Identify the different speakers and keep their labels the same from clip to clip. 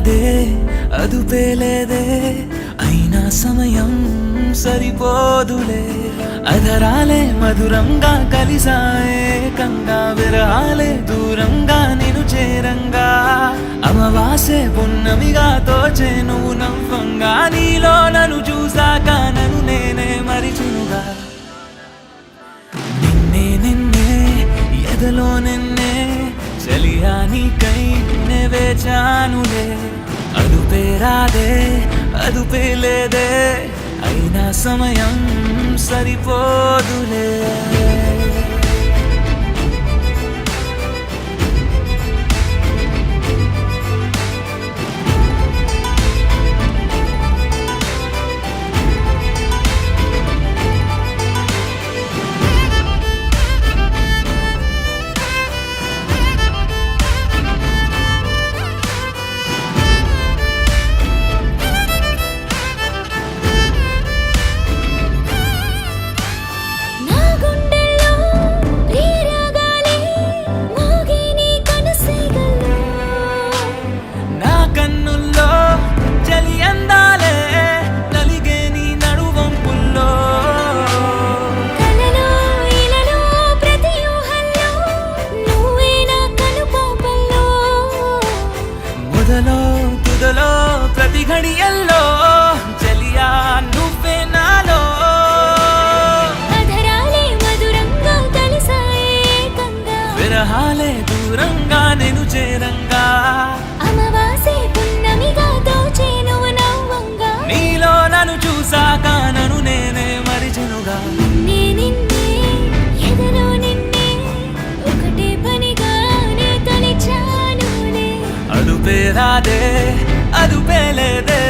Speaker 1: ఊపిరాడే అదుపేలేదే అయినా సమయం సరిపోదులే అధరాలే మధురంగా కలిసాయే కంగా విరహాలే దూరంగా నిను చేరంగా అమవాసే పున్నమిగా తోచే నువ్వు నవ్వంగా నీలో నన్ను చూసాక నన్ను నేనే మరిచునుగా నిన్నే నిన్నే ఎదలో నిన్నే చలియా నీకై నే వేచానులే అదుపే రాదే అదుపే లేదే అయినా సమయం సరిపోదులే తుదలో ప్రతి ఘడియల్లో చలియా నువ్వే నాలో
Speaker 2: అధరాలే మధురంగా కలిసాయే కంగా
Speaker 1: విరహాలే దూరంగా నేను చేరంగా
Speaker 2: అమవాసే పున్నమిగా దోచే నువ్వు నవ్వంగా
Speaker 1: నీలో నన్ను చూసాక నన్ను నేనే మరిచెనుగా
Speaker 2: నిన్నే నిన్నే ఎదలో నిన్నే ఒకటే పనిగా నే తలిచానులే
Speaker 1: అదుపే రాదే అదుపే లేదే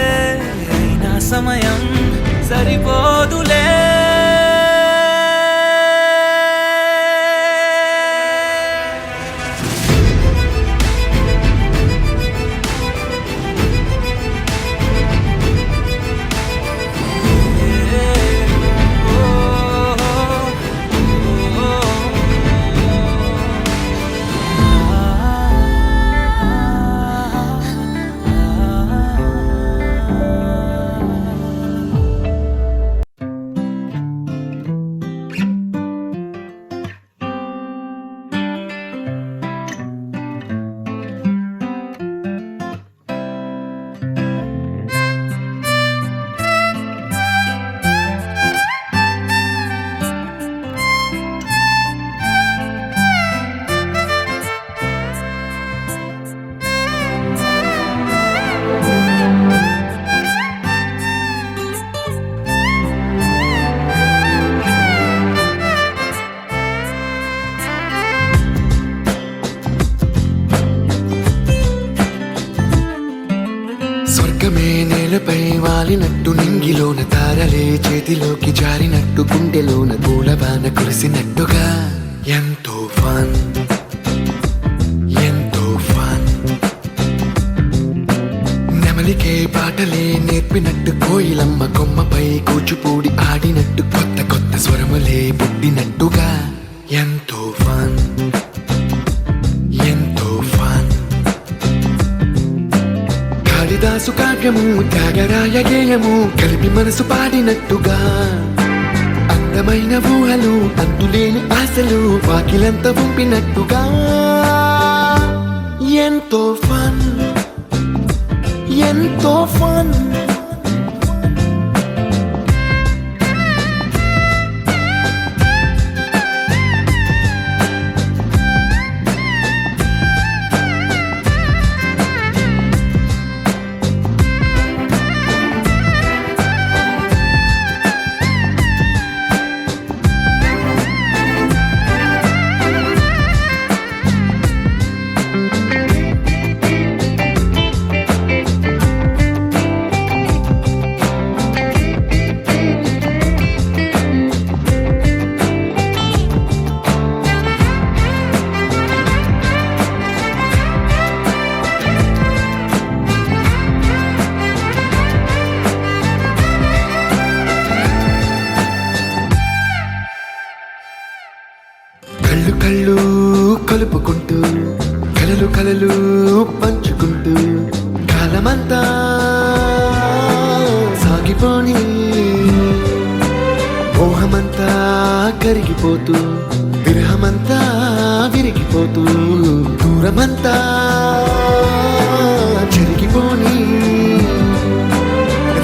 Speaker 1: అయినా సమయం సరిపోదులే
Speaker 3: స్వర్గమే నేలపై వాలినట్టు నింగిలోన తారలే చేతిలోకి జారినట్టు గుండెలోన పూలవాన కురిసినట్టుగా ఎంతో ఫన్ ఎంతో ఫన్ నెమలికే పాటలే నేర్పినట్టు కోయిలమ్మ కొమ్మపై కూచిపూడి ఆడినట్టు కొత్త కొత్త స్వరములే పుట్టినట్టుగా ఎంతో ఫన్ ఎంతో ఫన్ కాళిదాసు కావ్యము త్యాగరాయ గేయము కలిపి మనసు పాడినట్టుగా అందమైన ఊహలు అంతులేని ఆశలు వాకిలంత పంపినట్టుగా ఎంతో ఫన్ ఎంతో ఫన్ కళ్ళు కలుపుకుంటూ కలలు కలలు పంచుకుంటూ కాలమంతా సాగిపోని మోహమంతా కరిగిపోతూ విరహమంతా విరిగిపోతూ దూరమంతా చెరిగిపోని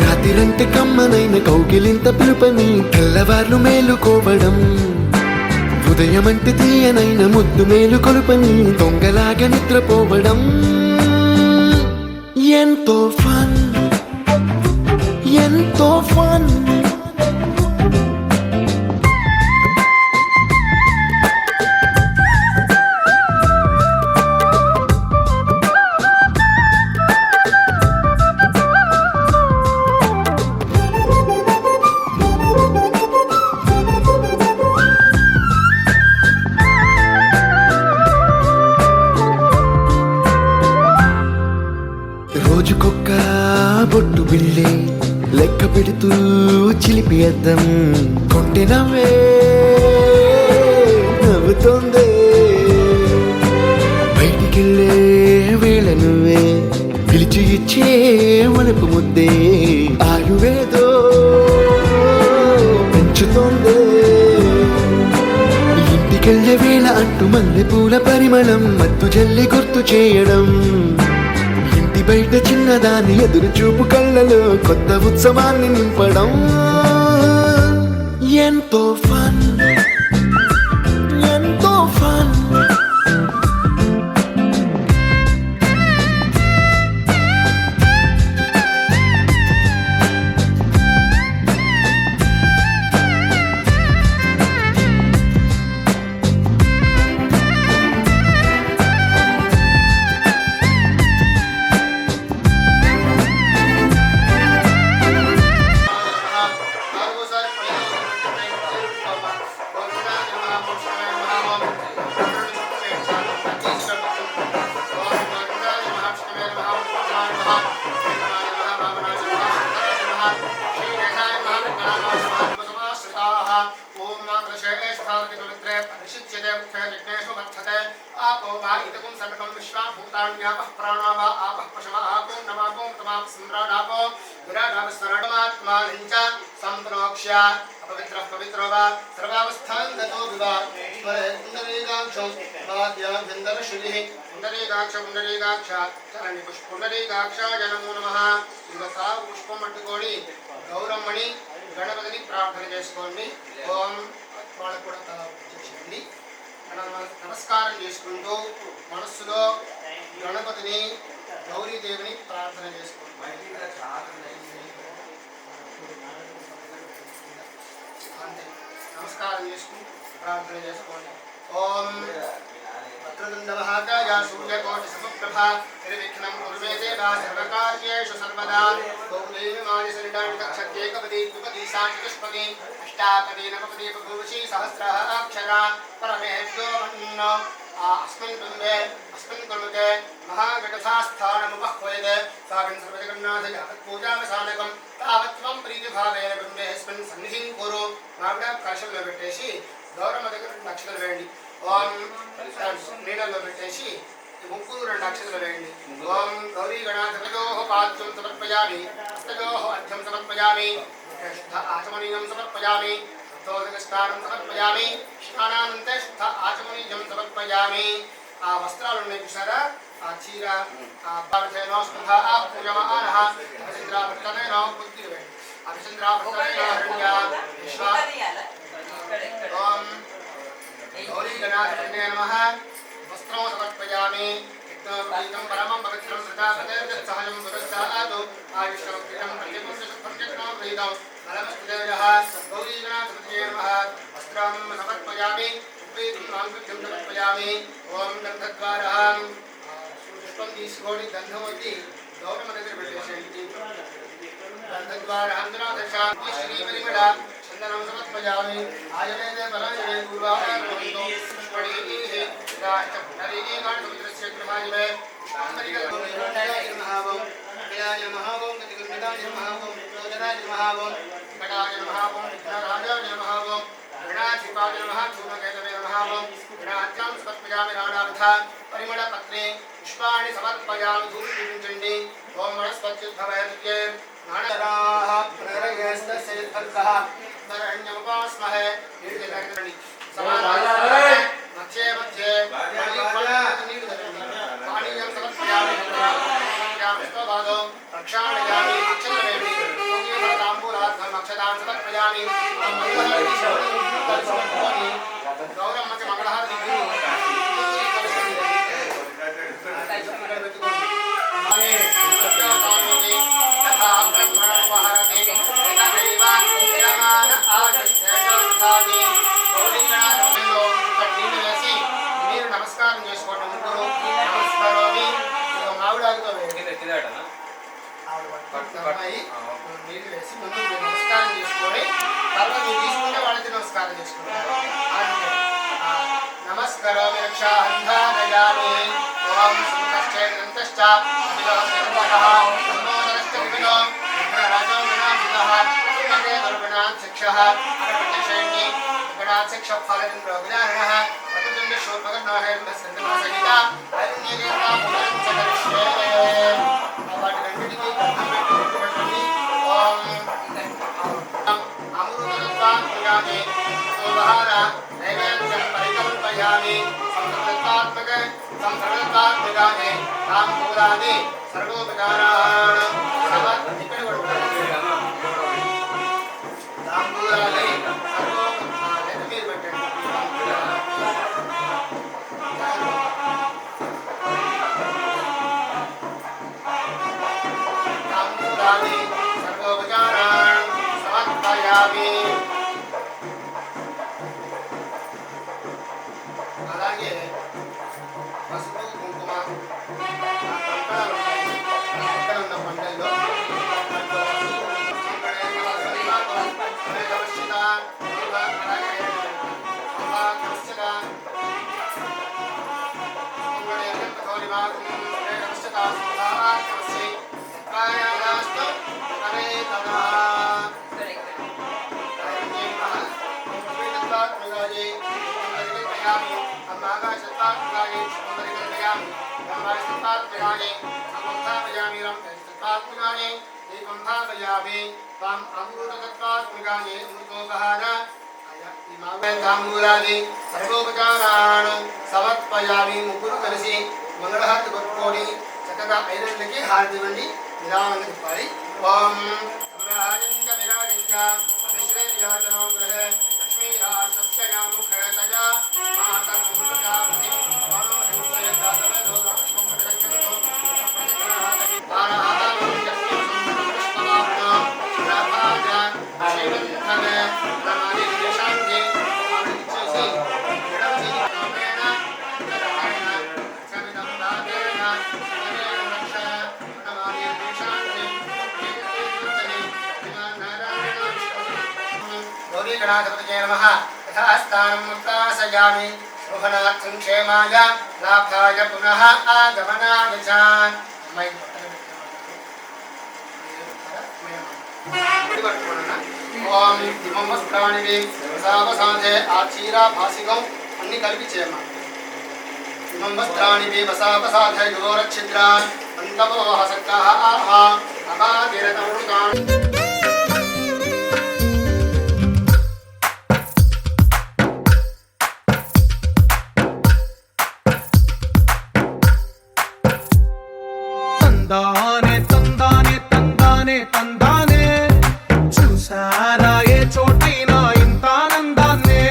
Speaker 3: రాత్రిరంటే కమ్మనైన కౌగిలింత పిలుపని తెల్లవార్లు మేలుకోవడం ఉదయమంటే తీయనైన ముద్దు మేలు కొలుపని దొంగలాగా నిద్రపోవడం ఎంతో ఫన్ ఎంతో ఫన్ రోజుకొక్క బొట్టు బిళ్ళే లెక్క పెడుతూ చిలిపి అద్దం కొంటె నవ్వే నవ్వుతోందే బయటికెళ్ళే వేళ నువ్వే పిలిచి ఇచ్చే వనపు ముద్దే ఆయువేదో పెంచుతోందే ఇంటికెళ్ళే వేళ అంటూ మల్లె పూల పరిమళం మత్తు జల్లి గుర్తు చేయడం బయట చిన్నదాని ఎదురు చూపు కళ్ళలో కొత్త ఉత్సవాన్ని నింపడం ఎంతో ఫన్ ఎంతో ఫన్
Speaker 4: పుష్పం పట్టుకొని గౌరమ్మని గణపతిని ప్రార్థన చేసుకోండి. ఓం వాళ్ళకు కూడా తల చేయండి. నమస్కారం చేసుకుంటూ మనస్సులో గణపతిని గౌరీదేవిని ప్రార్థన చేసుకోండి. అంతే నమస్కారం చేసుకుని ప్రార్థన చేసుకోండి. ఓం వక్రతుండమహాకాయ సూర్యకోటి సమప్రభా నిర్విఘ్నం కురు మే దేవా సర్వకార్యేషు సర్వదా గౌరీమాయసరిడాక్షత్యేకపది ద్విపది సాచతుష్పది అష్టాపది నవపది బభూషి సహస్రాక్షరా పరమేభ్యో మన్నో अस्मिन् बिम्बे अस्मिन् कुरुते महागणसास्थानमुपह्वयते साकं सर्वजगन्नाथय तत्पूजावसानकं तावत् त्वं प्रीतिभावेन बिम्बे अस्मिन् सन्निधिं कुरु मागడ కలశంలో పెట్టేసి గౌరమ్మ దగ్గర రెండు అక్షతలు వేయండి. ఓం నీళ్ళలో పెట్టేసి ముగ్గురు రెండు అక్షతలు వేయండి. ఓం గౌరీ గణాధిపతయోః పాద్యం సమర్పయామి హస్తయోః అర్ఘ్యం సమర్పయామి ఆచమనీయం సమర్పయామి స్నానం సమర్పయామి స్నానానంతే శుద్ధ ఆచమనీయం సమర్పయామి. ఆ వస్త్రాలు ఉన్నాయి చూసారా, ఆ చీర పార్థేనో స్పృహ పూజమానః అభిచంద్రాభట్టనేనో బుద్ధిర్ వేయండి. అభిచంద్రాభట్టనేనో హరణ్య విశ్వ ఓం గౌరీ గణాధిపతయే నమః. వస్త్రం సమర్పయామి. యజ్ఞోపవీతం పరమం పవిత్రం సహజం పురస్సాదు ఆయుష్యం ప్రతిపురుషం ప్రీతం గౌరీ గణాధిపతయే నమః. వస్త్రం సమర్పయామి. ఉపేతం సమర్పయామి. ఓం గంధద్వారం పుష్పం తీసుకోండి. గంధం వచ్చి గౌరమ్మ దగ్గర పెట్టేసేయండి. గంధద్వారం శ్రీ పరిమళ చందనం సమర్పయామి. ఆయుర్వేద పరాయణే పూర్వాణి పరిమళ పత్రే పుష్పాన్ని సమర్పయామి. ధూపించండి. ఓం सच्चिद्भवन्त्ये नाणराः प्रेरयेस्तस्यैर्भर्गः नरण्यमुपास्महे नीडजगणि समानाय मध्ये मध्ये पानीयं समर्पयामि यामस्तवादो प्रक्षालयामि चन्द्रवेणि ताम्बूलार्थम् अक्षतां समर्पयामि गौरव मध्ये मंगलहारति మీరు నమస్కారం చేసుకోవడం నమస్కారం మావిడాకుతో నీళ్ళు వేసి ముందు మీరు నమస్కారం చేసుకొని తర్వాత మీరు తీసుకుంటే వాళ్ళకి నమస్కారం చేసుకుంటారు. నమస్కారం రక్షాంధారయామి ఓం సుఖశ్చేదంతశ్చ అభిలాషర్వః సంబోధనశ్చ వినో విఘ్నరాజో వినాశితః సుమతే దుర్గుణాన్ శిక్షః అరపతిశైని గుణాన్ శిక్ష ఫలచంద్రో వినారణః వదతుండ శూర్పగర్ణోహేంద్ర సందమాసహిత అరణ్యకేతా పునరం చకరిష్యే వాటి రెండింటికి అర్థం పెట్టుకోండి. ఓం అమృతత్వాత్మకాని సోభార నైవేద్యం పరికల్పయామి సంసర్గత్వాత్మకాని తాంబూలాని సర్వోపచారాన్ ఇక్కడ తాంబూలాని సర్వోపచారాన్ని మీరు పెట్టండి. తాంబూలాని సర్వోపచారాన్ సమర్పయామి. అలాగే పసుపు కుంకుమ పక్కన ఉన్న పంటల్లో తాంబూలాన్ని సర్వోపచారాన్ సమర్పయామి. ముగ్గురు కలిసి మంగళహారతి పట్టుకొని చక్కగా ఐదుకి హారతి ఇవ్వండి. నిదానంగా తిప్పాలి. ఓం విరాజించ విరాజించ అభిశ్రేయాజనో గ్రహ లక్ష్మీరాజస్యయాముఖతయా మాతర్మూలజాపతి మనోహింసే దాతవేదో లక్ష్మణకటకటో గణాధిపతయే నమః. యథాస్థానం ముక్తాసయామి శోభనార్థం క్షేమాయ లాభాయ పునః ఆగమనాయ చ. ఓం ఇమం వస్త్రాణి వసావసాధే ఆచీరాభాసికం అన్ని కలిపి చేయమా. ఇమం వస్త్రాణి వసావసాధే యోరక్షిద్రాన్ అంతమోహ సక్తాః ఆహా అపాదిరతమృతాన్.
Speaker 5: తందానే తందానే తందానే తందానే చూసారా ఏ చోటైనా ఇంత ఆనందాన్నే.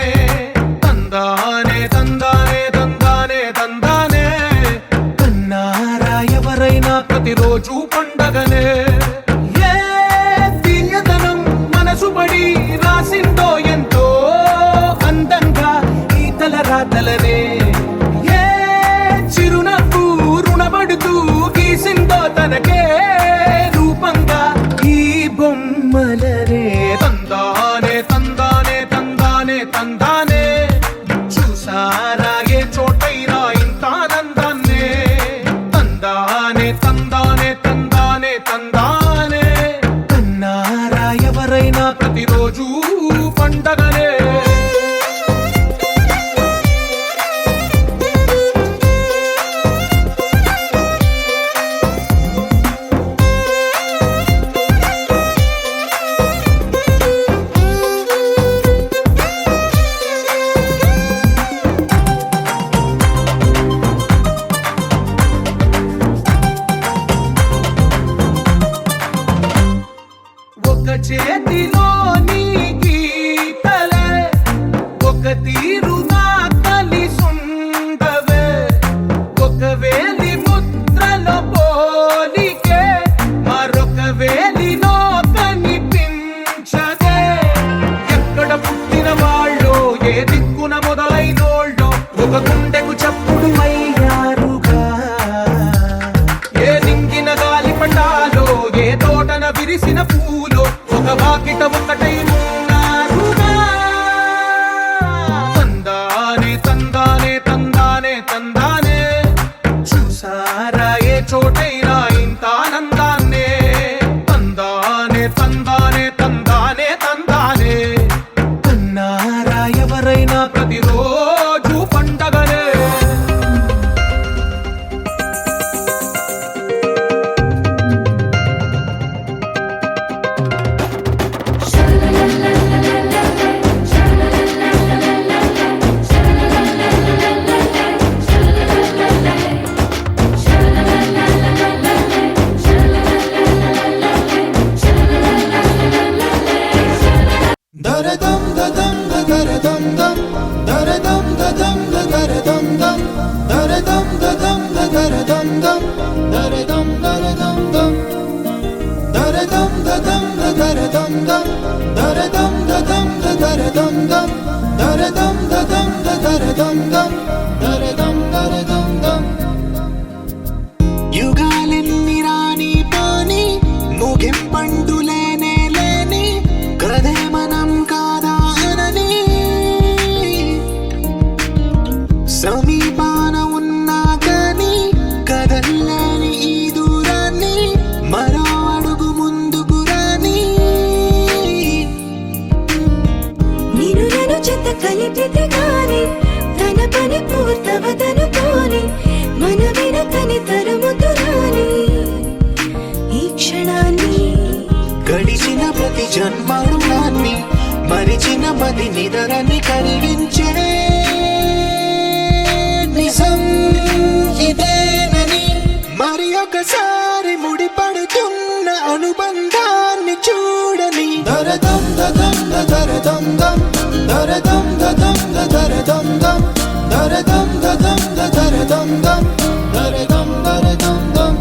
Speaker 5: తందానే తందానే తందానే తందానే కన్నారా ఎవరైనా ప్రతిరోజు పండగనే. ఏ తీయదనం మనసు పడి రాసిందో ఎంతో అందంగా ఈ తల రాతలనే. ఏ చిరునవ్వు రుణపడుతూ గీసిందో తనకే రూపంగా ఈ బొమ్మలనే. తందానే తందానే చేతిలో నీ గీతలే ఒక తీరుగా కలిసుండవే ఒక వేలి ముద్రలో పోలికే మరొక వేలిలో కనిపించదే ఎక్కడ పుట్టిన వాళ్ళో ఏ దిక్కున మొదలైనోళ్ళో ఒక గుండెకు చప్పుడు అయ్యారుగా ఏ నింగిన గాలి పటాలో ఏ తోటన విరిసిన పూలో ఒక వాకిట ఒకటై ఉన్నారుగా తందానే తందానే తందానే తందానే చూసారా ఏ చోటైనా ఇంత ఆనందాన్నే తందానే తందానే తందానే తందానే అన్నారా ఎవరైనా ప్రతిరోజు పండగనే
Speaker 3: దరదం దదం దరదం దం దరదం దదం దరదం దం దరదం దదం దరదం దం దరదం దరదం దం దరదం దదం దరదం దం దరదం దదం దరదం దం దరదం దదం దరదం దం దరదం దరదం దం యుగాలెన్ని రాని పోని ముగింపండు లేనే లేని కదే మనం కాదా అనని సమీపాన ఉన్నా కానీ కదల్లేని ఈ దూరాన్ని మరో అడుగు ముందుకు రాని
Speaker 2: నిన్ను నన్ను చెత్త కలిపితే గాని తన పని పూర్తవదనుకోని మన వెనకని తరుముతురాని ఈ క్షణాన్ని
Speaker 3: గడిచిన ప్రతి జన్మరుణాన్ని మరిచిన మది నిదరని కలిగించే నిజం ఇదేనని మరి ఒకసారి ముడిపడుతున్న అనుబంధాన్ని చూడని దరదం దదం దరదం దం దరదం దదం దరదం దం దరదం దదం దరదం దం దరదం దరదం దం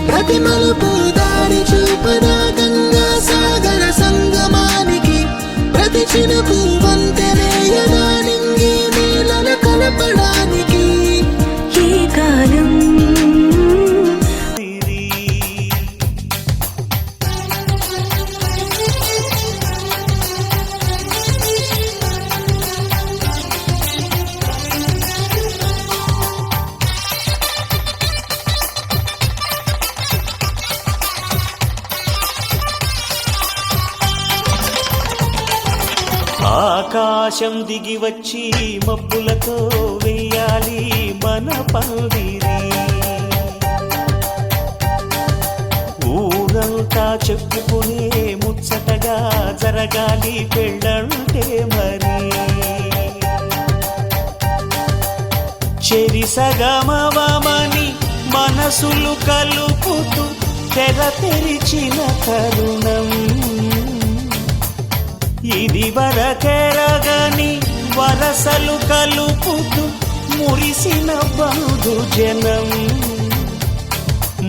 Speaker 3: ప్రతి మలుపు దారి చూపదా గంగా సాగర సంగమానికి ప్రతి చినుకు వంతెనేయదా నింగి నీళ్ళను కలపడానికి
Speaker 2: ఏ కాలం
Speaker 1: ఆకాశం దిగి వచ్చి మబ్బులతో వెయ్యాలి మన పందిరి ఊరంతా చెప్పుకునే ముచ్చటగా జరగాలి పెళ్ళంటే మరి చెరిసగమవమని మనసులు కలుపుతూ తెర తెరిచిన తరుణం ఇది వరకెరగని వరసలు కలుపుతూ మురిసిన బంధు జనం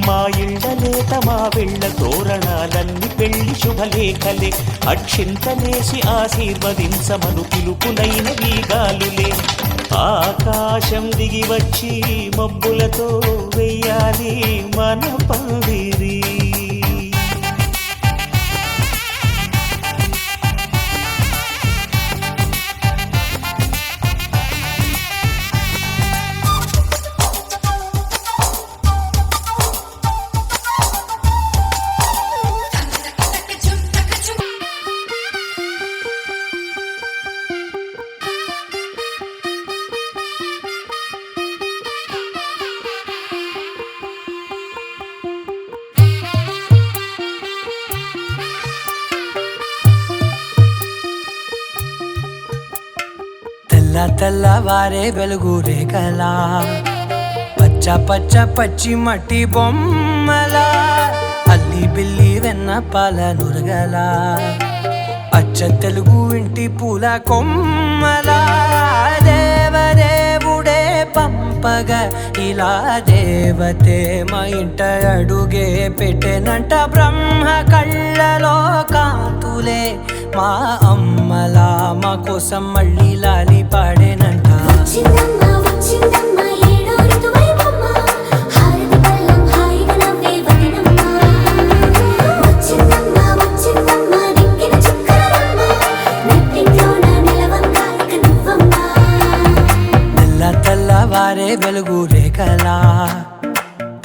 Speaker 1: మా ఇళ్ళలేత మా వెళ్ళ తోరణాలన్నీ పెళ్లి శుభలేఖలే అక్షింతలేసి ఆశీర్వదించమను పిలుపునైన వీగాలులే ఆకాశం దిగి వచ్చి మబ్బులతో వెయ్యాలి మన పందిరి తెల్లవారే వెలుగు రేఖలా పచ్చ పచ్చ పచ్చి మట్టి బొమ్మలా అల్లి బిల్లి వెన్న పాల నురగలా అచ్చ తెలుగు ఇంటి పూల కొమ్మలా దేవదేవుడే పంపగా ఇలా దేవతే మా ఇంట అడుగే పెట్టెనంట బ్రహ్మ కళ్ళలో కాంతులే మా అమ్మలా మా కోసం మళ్ళీ లాలి పాడేనంట
Speaker 2: వచ్చిందమ్మ వచ్చిందమ్మ ఏడో ఋతువైవమ్మ హారతి పళ్ళం హాయిగా నవ్వే వదినమ్మ వచ్చిందమ్మ వచ్చిందమ్మ నింగిన చుక్కలమ్మ నెట్టింట్లోన నిలవంగా ఇక నువ్వమ్మ
Speaker 1: తెల్లవారే వెలుగు రేఖలా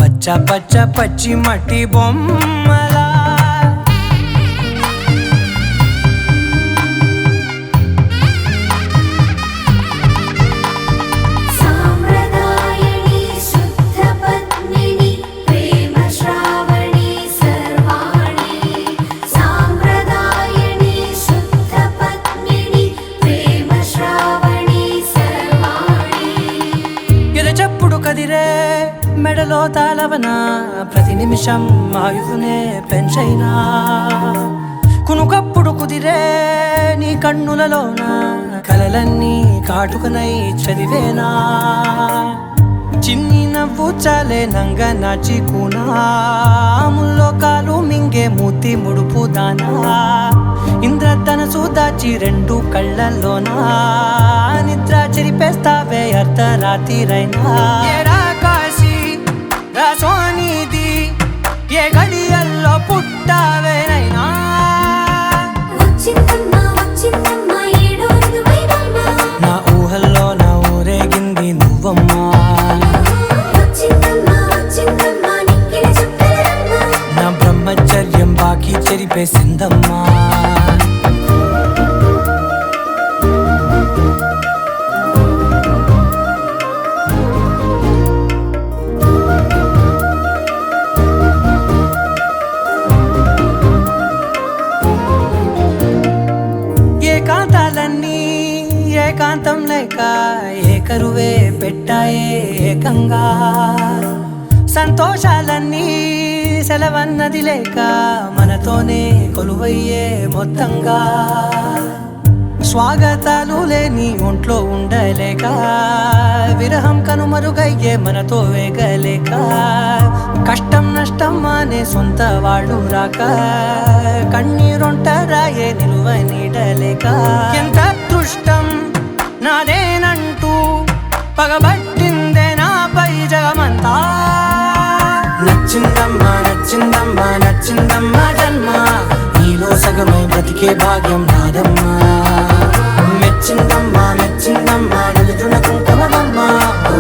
Speaker 1: పచ్చ పచ్చ పచ్చి మట్టి బొమ్మలా
Speaker 2: సాంప్రదాయని శుద్ధ పద్మిని ప్రేమ శ్రావణి సర్వాణి సాంప్రదాయని శుద్ధ పద్మిని ప్రేమ శ్రావణి సర్వాణి
Speaker 1: ఎదచప్పుడు కదిరే మెడలో తాళవన ప్రతి నిమిషం ఆయుధునే పెంచైనా కునుకప్పుడు కుదిరే నీ కన్నులలోన కలలన్నీ కాటుకనై చదివేనా చిన్ని నవ్వు చాలే నంగ నాచి కూనాముల్లో కాలు మింగే మూతి ముడుపు దానా ఇంద్రధనసు దాచి రెండు కళ్ళల్లోనా నిద్ర చెరిపేస్తావే అర్ధరాత్రిరైనా ఏరా కాశీ రా సోనిది ఏ గడియల్లో పుట్టావేనైనా
Speaker 2: వచ్చిందమ్మ వచ్చిందమ్మ ఏడో ఋతువైవమ్మ
Speaker 1: నా ఊహల్లో నా ఊరేగింది నువ్వమ్మా
Speaker 2: వచ్చిందమ్మ వచ్చిందమ్మ నింగిన చుక్కలమ్మ
Speaker 1: నా బ్రహ్మచర్యం బాకీ చెరిపేసిందమ్మా ఏకాంతాలన్నీ ఏకాంతం లేక ఏకరువే పెట్టాయే ఏకంగా సంతోషాలన్నీ సెలవన్నది లేక మనతోనే కొలువయ్యే మొత్తంగా స్వాగతాలు లేని ఒంట్లో ఉండలేక విరహం కనుమరుగయ్యే మనతో వేగలేక కష్టం నష్టం అనే సొంత వాళ్ళు రాక కన్నీరొంటరాయే నిలువ నీడలేక ఎంత అదృష్టం నాదేనంటూ పగబట్టిందే నాపై జగమంతా నచ్చిందమ్మా నచ్చిందమ్మా నచ్చిందమ్మా జన్మ నీలో సగమై బ్రతికే భాగ్యం నాదమ్మా మెచ్చిందమ్మా మెచ్చిందమ్మా నిలుతున్న కుంకుమమ్మా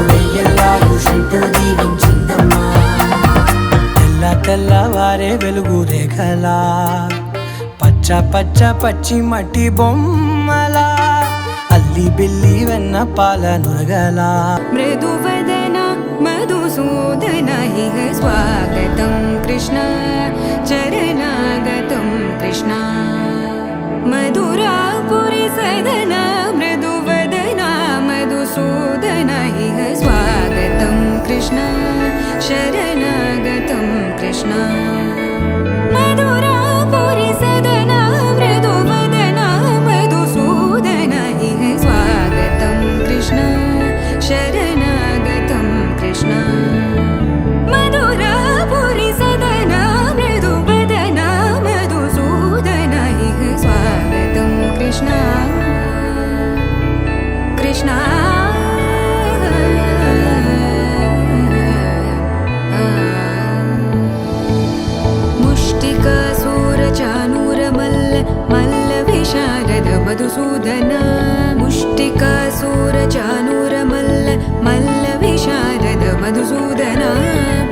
Speaker 1: వెయ్యల్లాలు శంకరు దీవించిందమ్మా తెల్లవారే వెలుగు రేఖలా పచ్చ పచ్చ పచ్చి మట్టి బొమ్మలా అల్లి బిల్లి వెన్న పాల నురగలా
Speaker 6: మృదువదన మధుసూదన ఇహ స్వాగతం కృష్ణ చరణాగతం కృష్ణ మధురాపురి సదన మృదువదన మధుసూదన ఇహ స్వాగతం కృష్ణ శరణాగతం కృష్ణ మధురాపురి సదన మృదువదన మధుసూదన ఇహ స్వాగతం కృష్ణ శరణాగతం కృష్ణ మధురాపురి సదన మృదువదన మధుసూదన ఇహ స్వాగతం కృష్ణ కృష్ణ ముష్టికాసూరచానూరమల్ల మల్ల విశారద మధుసూదన ముష్టికాసూరచానూరమల్ల మల్ల విశారద మధుసూదన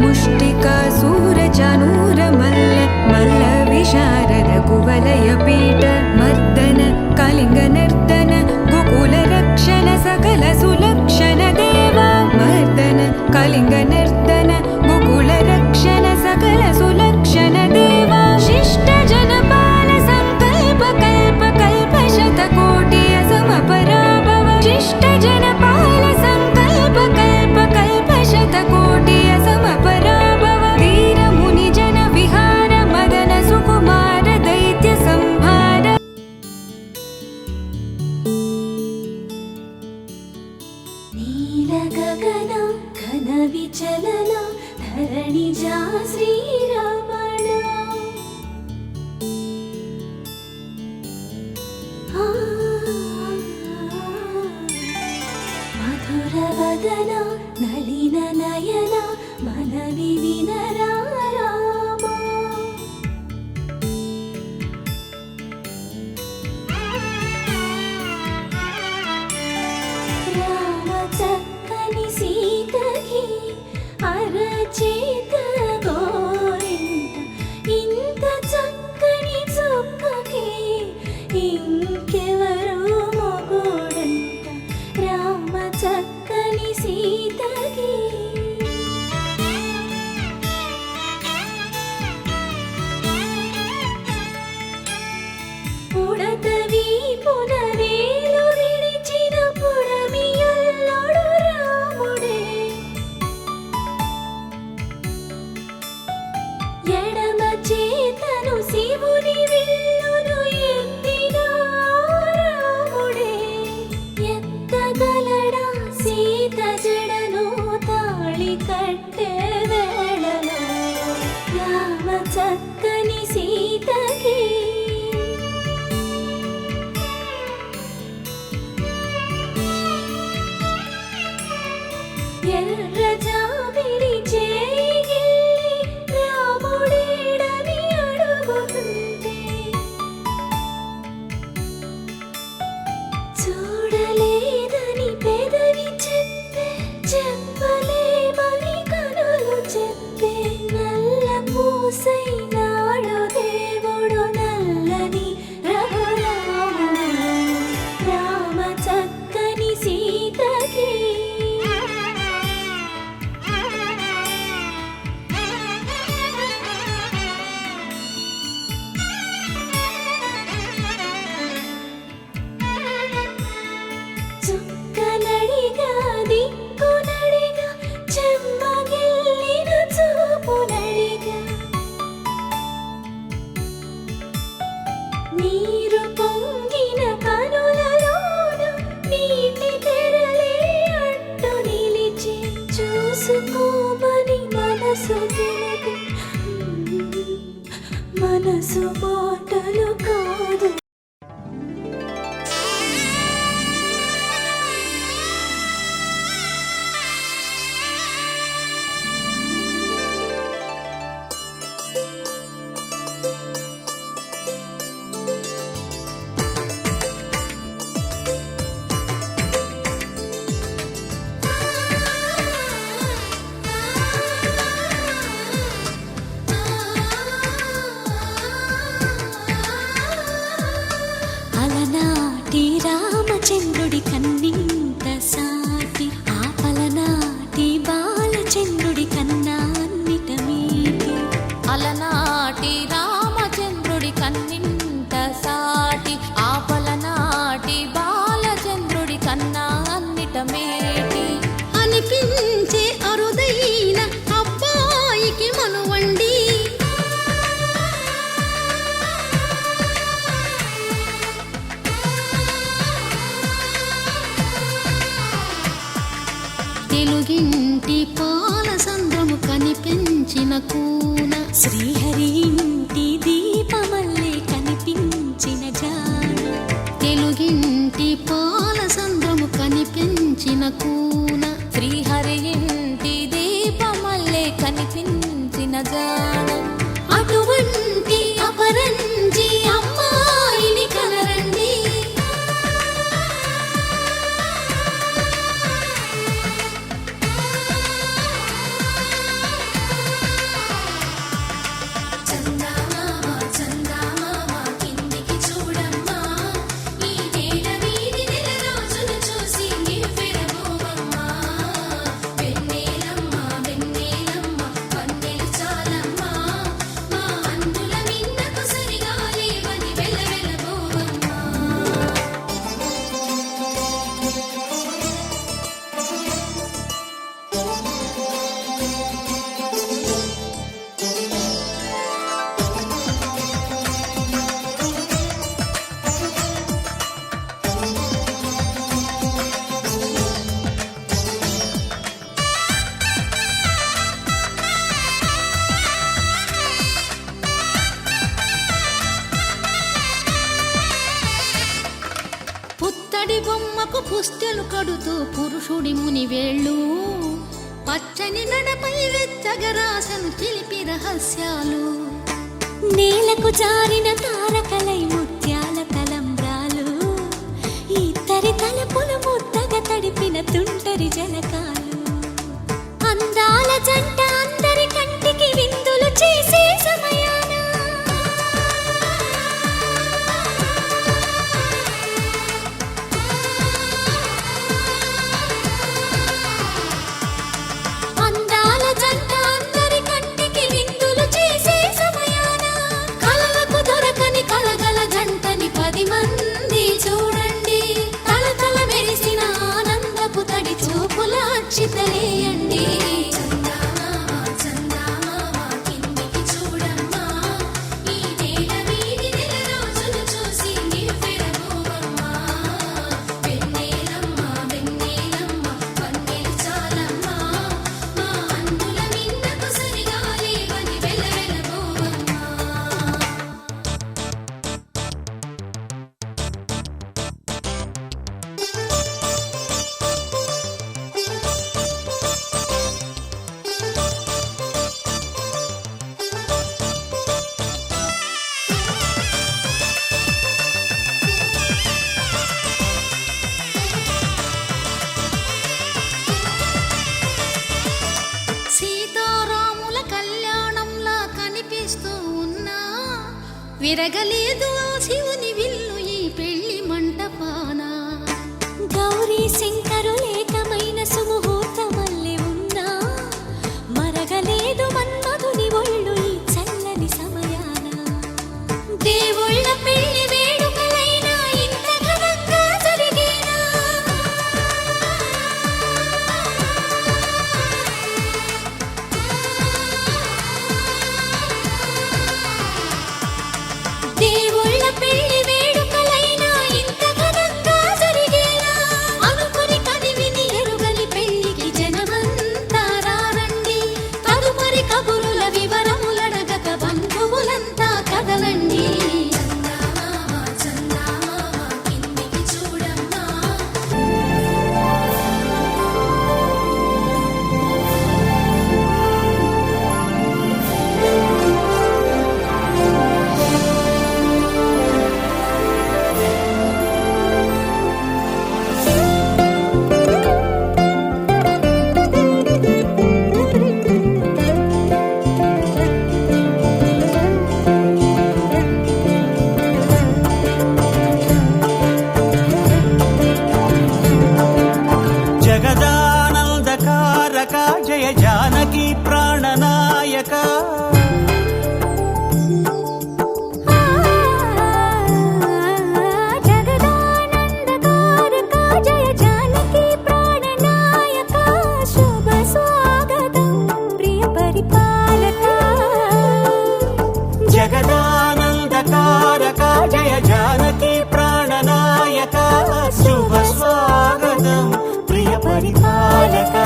Speaker 6: ముష్టికాసూరచానూరమల్ల మల్ల విశారద కువలయ పీఠ మర్దన కళింగ నర్తన గోకుల రక్షణ సకల సులక్షణ దేవ మర్దన కళింగ నర్తన గోకుల రక్షణ సకల సులక్షణ దేవ శిష్ట జనపాల సంకల్ప కల్ప కల్ప శతకోటి అసమ పరాభవ శిష్ట
Speaker 2: నీల గగన ఘన విచలన ధరణిజా శ్రీరమణ మధుర వదన నలిన నయన మనవి వినరా రామా రామ చక్కని సీతకి అరచేత గోరింట ఇంత చక్కని చుక్కకి ఇంకెవరు మొగుడంట రామ చక్కని సీతకి ఉడత వీపున వేలు విడిచిన పుడమియల్లుడు రాముడే ఎడమ చేతను శివుని విల్లును ఎత్తిన రాముడే ఎత్తగలడా సీత జడను తాళి కట్టే వేళలో రామ చక్కని సీతకి ఎర్ర జాబిలి చేయి రాముడేడని అడుగుతుంటే చూడలేదని పెదవి చెప్పే చెప్పలేమని కనులు చెప్పే నల్ల పూసై నాడు దేవుడు నల్లని రఘురాముడు రామ చక్కని సీతకి చుక్కనడిగా దిక్కునడిగా చెమ్మగిల్లిన చూపునడిగా నీరు పొంగిన కనులలోన నీటి తెరలే అడ్డు నిలిచి చూసుకోమని మనసు తెలిపి మనసు మాటలు కాదు అలనాటి రామచంద్రుడి కన్నింత సాటి ఆపలనాటి బాలచంద్రుడి కన్నా అన్నిట మీటి
Speaker 7: అలనాటి రామచంద్రుడి కన్నింత సాటి ఆపలనాటి బాలచంద్రుడి కన్నా అన్నిట మేటి
Speaker 2: అనిపించే అరుదైన అబ్బాయికి మనువండి తెలుగింటి పాల సంద్రము కనిపించిన కూన శ్రీహరి ఇంటి దీపమల్లే కనిపించిన జాడ తెలుగింటి పాల సంద్రము కనిపించిన కూన
Speaker 7: శ్రీహరి ఇంటి దీపమల్లే కనిపించిన జాడ
Speaker 2: అటువంటి అపరంజి అమ్మాయిని కనరండి చందమామ చందమామ కిందికి చూడమ్మా ఈ నేల వీధి నెల రోజును చూసి నివ్వెరబోవమ్మా వెన్నెలమ్మ వెన్నెలమ్మ వన్నెలు చాలమ్మా మా అందుల మిన్నకు సరిగా పుస్తెలు కడుతూ పురుషుడి ముని వేళ్ళు పచ్చని మెడపై వెచ్చగరాసను చిలిపి రహస్యాలు
Speaker 7: నేలకు జారిన తారకలై ముత్యాల తలంబ్రాలు ఇద్దరి తలపులు ముద్దగా తడిపిన తుంటరి జలకాలు అందాల జంట అందరి కంటికి విందులు చేసే సమయాన అందాల జంట అందరి కంటికి విందులు చేసే సమయాన కలలకు దొరకని కలగల జంటని 10 మంది చూడండి తలతల మెరిసిన ఆనందపు తడి చూపుల అక్షితలేయండి
Speaker 2: చందమామ కిందికి చూడమ్మా ఈ నేల వీధి నెల రోజులు చూసి నివ్వెరబోవమ్మా వెన్నెలమ్మ వెన్నెలమ్మ వన్నెలు చాలమ్మా మా అన్నుల మిన్నకు సరిగా లేవని వెలవెలబోవమ్మా సీతారాముల కళ్యాణంలా కనిపిస్తూ ఉన్నా విరగలేదు ఆ శివుని విల్లు ఈ పెళ్లి మంటపాన
Speaker 7: గౌరీ శంకరులేకమైన సుముహూర్తమల్లె ఉన్నా మరగలేదు మన్మధుని ఒళ్ళు ఈ చల్లని సమయాన దేవుళ్ళ పెళ్లి వేడుకలైనా ఇంత ఘనంగా జరిగేనా దేవుళ్ళ పెళ్లి వేడుకలైనా ఇంత ఘనంగా జరిగేనా అనుకుని కనివిని ఎరుగని పెళ్లికి జనమంతా రారండి తదుపరి కబురుల వివరములడగక బంధువులంతా కదలండి
Speaker 2: చందమామ కిందికి చూడమ్మా
Speaker 1: జగదానందకారక జయ జానకి ప్రాణనాయక
Speaker 7: జగదానందకారక జయ జానకి ప్రాణనాయక శుభ స్వాగతం ప్రియ పరిపాలక
Speaker 1: జగదానందకారక జయ జానకి ప్రాణనాయక శుభ స్వాగతం ప్రియ పరిపాలక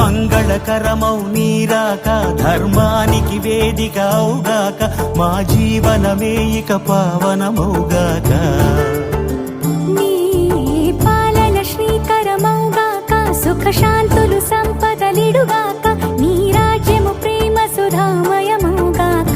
Speaker 1: మంగళకరమౌ నీరాక ధర్మానికి వేదిక అవుగాక మా జీవనమే ఇక పావనమౌగాక
Speaker 7: నీ పాలన శ్రీకరమౌగాక సుఖ శాంతులు సంపదలిడుగాక నీ రాజ్యము ప్రేమ సుధామయమౌగాక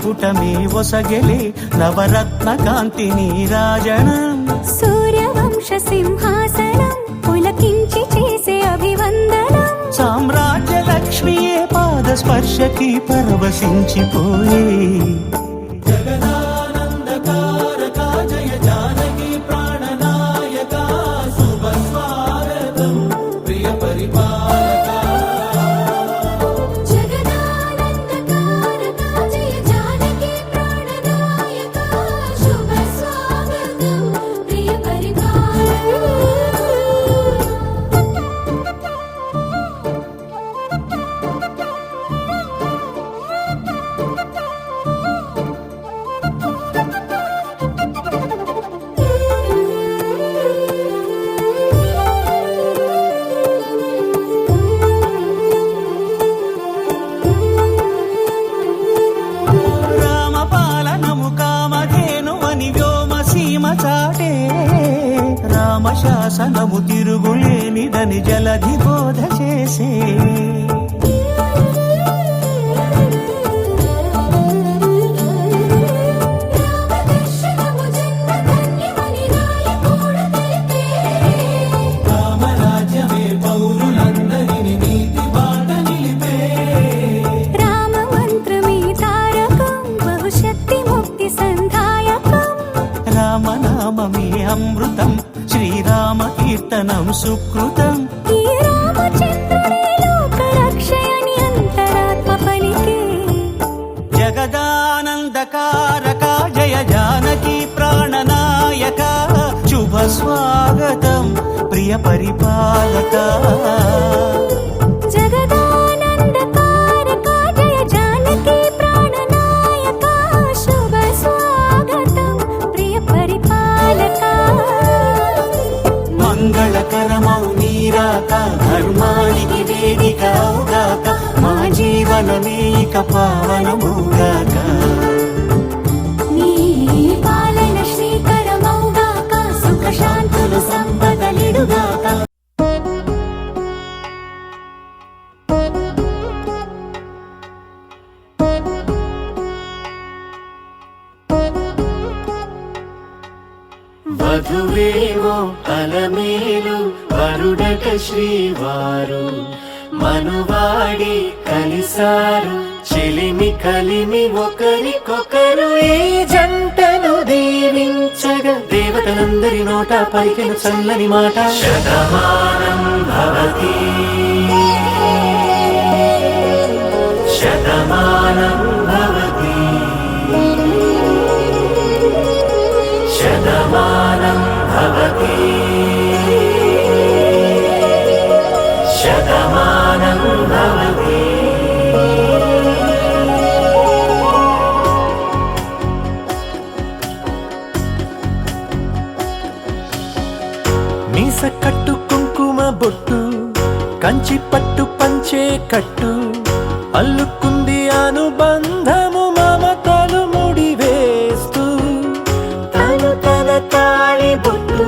Speaker 1: మకుటమే ఒసగెలే నవరత్న కాంతి నీరాజనం
Speaker 7: సూర్యవంశ సింహాసనం పులకించి చేసే అభివందనం
Speaker 1: సామ్రాజ్య లక్ష్మియే పాద స్పర్శకి పరవశించిపోయే జగదానందకారక జయ జానకి ప్రాణనాయక శుభ స్వాగతం ప్రియ పరిపాలక
Speaker 2: జగదానందకారక జయ జానకి ప్రాణనాయక శుభ స్వాగతం ప్రియ పరిపాలక
Speaker 1: రామపాలనము కామధేనువని వ్యోమ సీమ చాటే రామశాసనము తిరుగులేనిదని జలధి బోధ చేసే
Speaker 2: రామదర్శనము జన్మధన్యమని రాయకూడ తెలిపే
Speaker 1: రామరాజ్యమే పౌరులందరిని నీతి బాట నిలిపే
Speaker 7: రామ మంత్రమే తారకం బహుశక్తి ముక్తి సంధాయకం
Speaker 1: రామనామమే అమృతం శ్రీరామ కీర్తనం సుకృతం
Speaker 7: ఈ రామచంద్రుడే లోక రక్షయని అంతరాత్మ పలికే
Speaker 1: జగదానందకారక జయ జానకి ప్రాణనాయక శుభ స్వాగతం ప్రియ పరిపాలక
Speaker 7: జగదానందకారక జయ జానకి ప్రాణనాయక శుభ స్వాగతం ప్రియ పరిపాలక
Speaker 1: మంగళకరమౌ నీరాక ధర్మానికి వేదిక అవుగాక మా జీవనమే ఇక పావనముగాక
Speaker 7: నీ పాలన శ్రీకరమౌగాక సుఖ శాంతులు సంపదలిడుగాక
Speaker 1: వధువేవో అలమేలు వరుడట శ్రీవారు మనువాడి కలిసారు చెలిమి కలిమి ఒకరికొకరు ఈ జంటను దీవించగా దేవతలందరి నోట పలికిన చల్లని మాట శతమానం భవతి శతమానం భవతి శతమానం భవతి శతమానం భవతి మీస కట్టు కుంకుమ బొట్టు కంచి పట్టు పంచే కట్టు అల్లుకుంది అనుబంధము మమతలు ముడివేస్తూ తను తన తాళి బొట్టు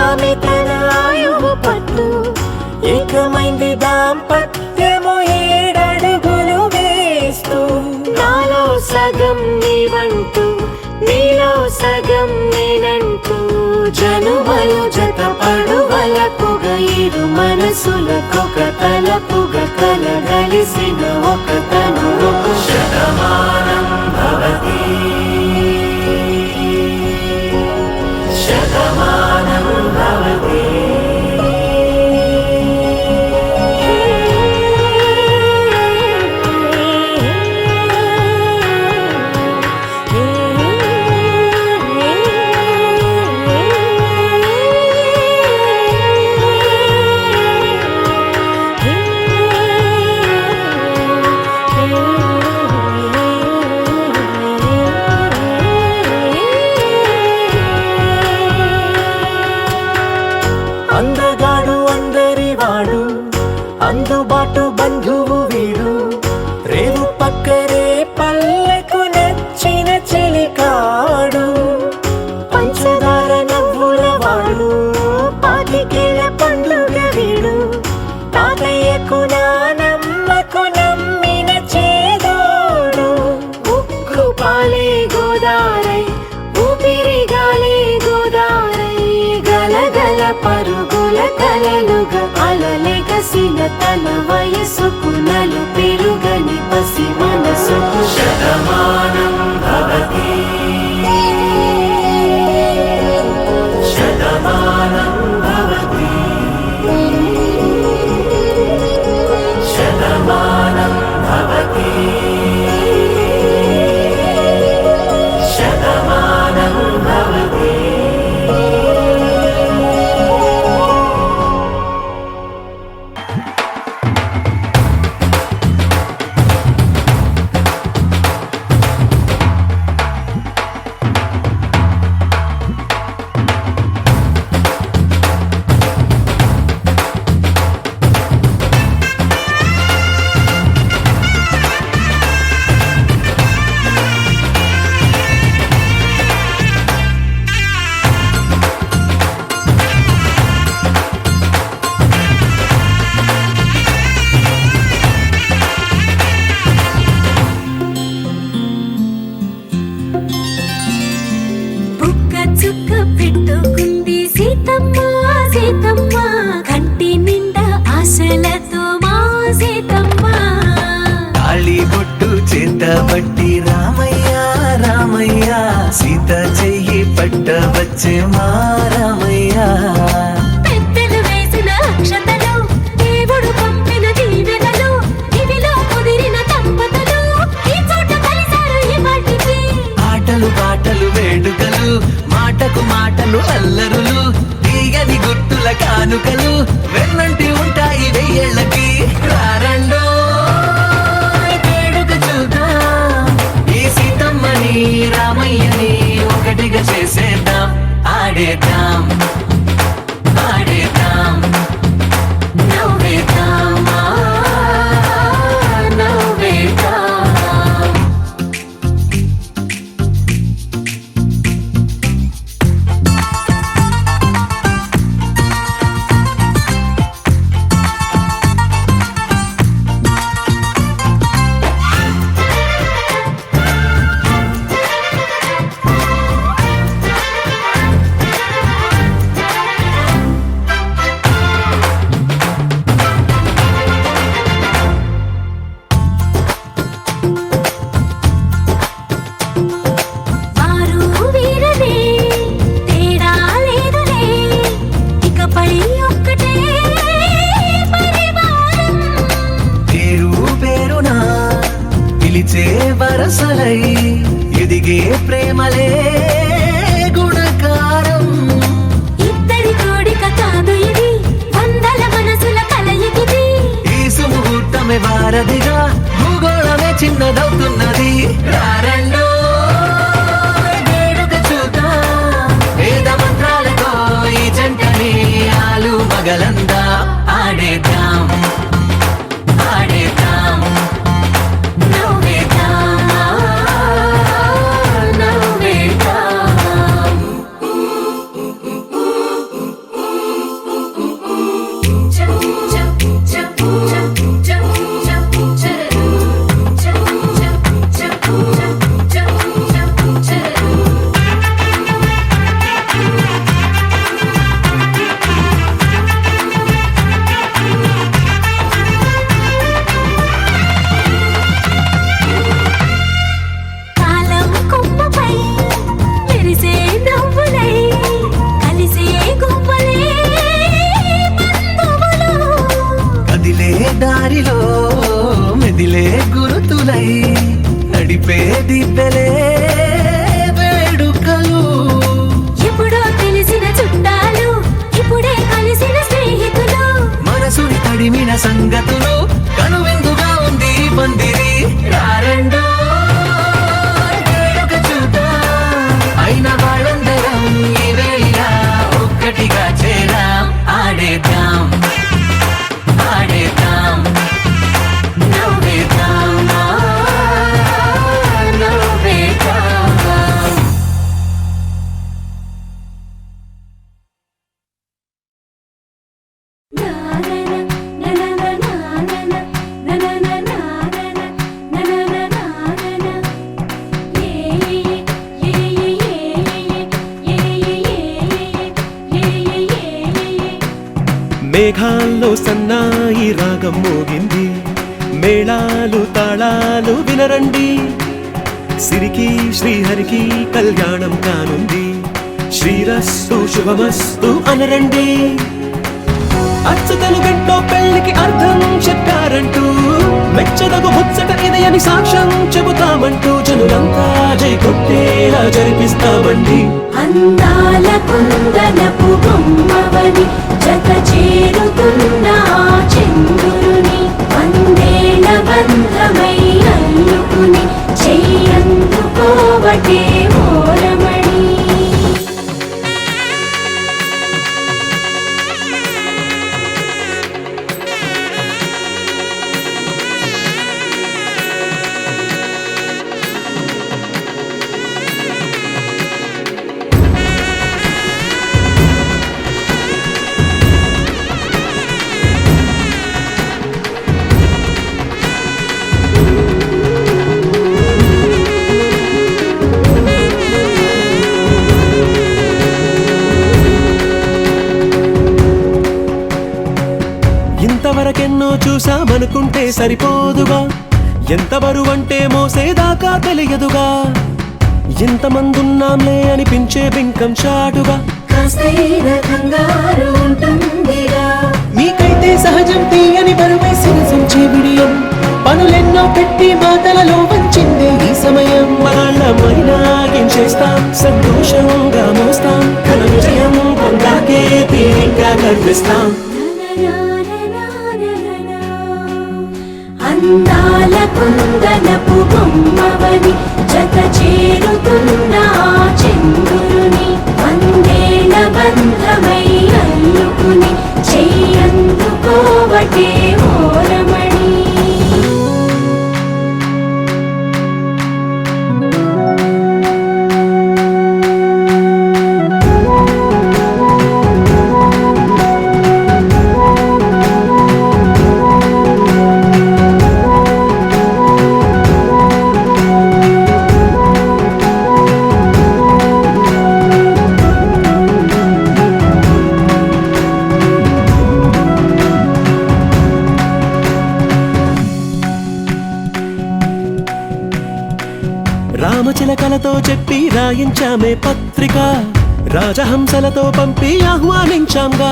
Speaker 1: ఆమె తన ఆయువు పట్టు ఏకమైంది దాంపత్యము ఏడడుగులు వేస్తూ నాలో సగం నీవంటూ నీలో సగం నేనంటూ జనుమలు జత పడువలకుగ ఇరు మనసులకొక తలపుగ కలగలిసిన ఒక తను శతమానం భవతి శతమానం భవతి అందగాడు అందరివాడు అందుబాటు బంధువు వీడు రేవు పక్కరే పల్లెకు నచ్చిన చెలికాడు పంచదార నవ్వుల వాడు పాతికేల పండుగ వీడు తాతయ్యకు నానమ్మకు నమ్మిన చేదోడు ఉక్కు
Speaker 7: కలలుగా అలలెగసిన తన వయసుకు నలు పెరుగని పసి మనసుకు శతమానం భవతి శతమానం భవతి శతమానం భవతి శతమానం భవతి. బుక్క చుక్క పెట్టుకుంది సీతమ్మ సీతమ్మ కంటి నిండా ఆశలతో మా సీతమ్మ
Speaker 1: తాళి బొట్టు చేతబట్టి రామయ్య రామయ్య సీత చెయ్యి పట్ట వచ్చే మా రామయ్య
Speaker 7: పెద్దలు వేసిన అక్షతలు దేవుడు పంపిన దీవెనలు ఇవిలో కుదిరిన దంపతులు ఈ చోట కలిసారు ఈ వాటికి
Speaker 1: ఆటలు పాటలు వేడుకలు మాటకు మాటలు అల్లరులు తీయని గుర్తుల కానుకలు వెన్నంటి ఉంటాయి వెయ్యేళ్ళకి రారండో వేడుక చూద్దాం ఈ సీతమ్మని రామయ్యని ఒకటిగా చేసేద్దాం ఆడేద్దాం ఆడేద్దాం
Speaker 7: నవ్వేద్దాం నవ్వేద్దాం. వారు వీరనే తేడా లేదులే ఇకపై ఒక్కటే పరివారం
Speaker 1: పేరు పేరునా పిలిచే వరసలై ఎదిగే ప్రేమలే గుణకారం
Speaker 7: ఇద్దరి కోడిక కాదు ఇది వందల మనసుల కలయికిది
Speaker 1: ఈ సుముహూర్తమే వారధిగా భూగోళమే చిన్నదవుతున్నది రారండో వేడుక చూద్దాం వేద మంత్రాలతో ఈ జంటని ఆలు మగలందా ఆడేద్దాం ఆడేద్దాం
Speaker 7: నవ్వేద్దాం నవ్వేద్దాం. కాలం కొమ్మపై మెరిసే నవ్వులై కలిసే గువ్వలే బంధువులు
Speaker 1: కదిలే దారిలో మెదిలే గురుతులై నడిపే దిబ్బెలే వేడుకలు
Speaker 7: ఎప్పుడో తెలిసిన చుట్టాలు ఇప్పుడే కలిసిన స్నేహితులు
Speaker 1: మనసుని తడిమిన సంగతులు కనువిందుగా ఉంది ఈ పందిరి రారండో వేడుక చూద్దాం అయిన వాళ్ళందరం ఈ వేళ ఒక్కటిగా చేరాం ఆడేద్దాం ఆడేద్దాం
Speaker 7: నవ్వేద్దాం నవ్వేద్దాం. నానన ననన నానన
Speaker 8: మేఘాల్లో సన్నాయి రాగం మోగింది, మేళాలు తాళాలు వినరండి, సిరికి శ్రీహరికి కళ్యాణం కానుంది, శ్రీరస్తు శుభమస్తు అనరండి. అచ్చతలు గంటో పెళ్లికి అర్థం చెప్పారంటూ, మెచ్చదగు ముచ్చట ఇది అని సాక్ష్యం చెబుతామంటూ, జనులంతా జై కొట్టేలా జరిపిస్తామండి.
Speaker 7: అందాల కుందనపు బొమ్మవని జత చేరుతున్న ఆ చంద్రుని, వందేల బంధమై అల్లుకుని చెయ్యందుకోవటే మోరమణి.
Speaker 8: ఇంతవరకెన్నో చూసామనుకుంటే సరిపోదుగా, ఎంత బరువంటే మోసేదాకా తెలియదుగా, ఇంతమందున్నాంలే అనిపించే బింకం చాటుగా,
Speaker 2: కాస్తైన కంగారు ఉంటుందిగా.
Speaker 8: మీకైతే సహజం తీయని బరువే సిరసించే విడియం, పనులెన్నో పెట్టి మాటలలో వంచిందే ఈ సమయం. మనమైనా ఏం చేస్తాం, సంతోషంగా మోస్తాం, ఘన విజయం పొందాకే తీరిగ్గా కనిపిస్తాం.
Speaker 7: అందాల కుందనపు బొమ్మవని జత చేరుతున్న ఆ చంద్రుని, వందేల బంధమై అల్లుకుని చెయ్యందుకోవటే మోరమణి.
Speaker 8: రామచిలకలతో చెప్పి రాయించామే పత్రిక, రాజహంసలతో పంపి ఆహ్వానించాంగా,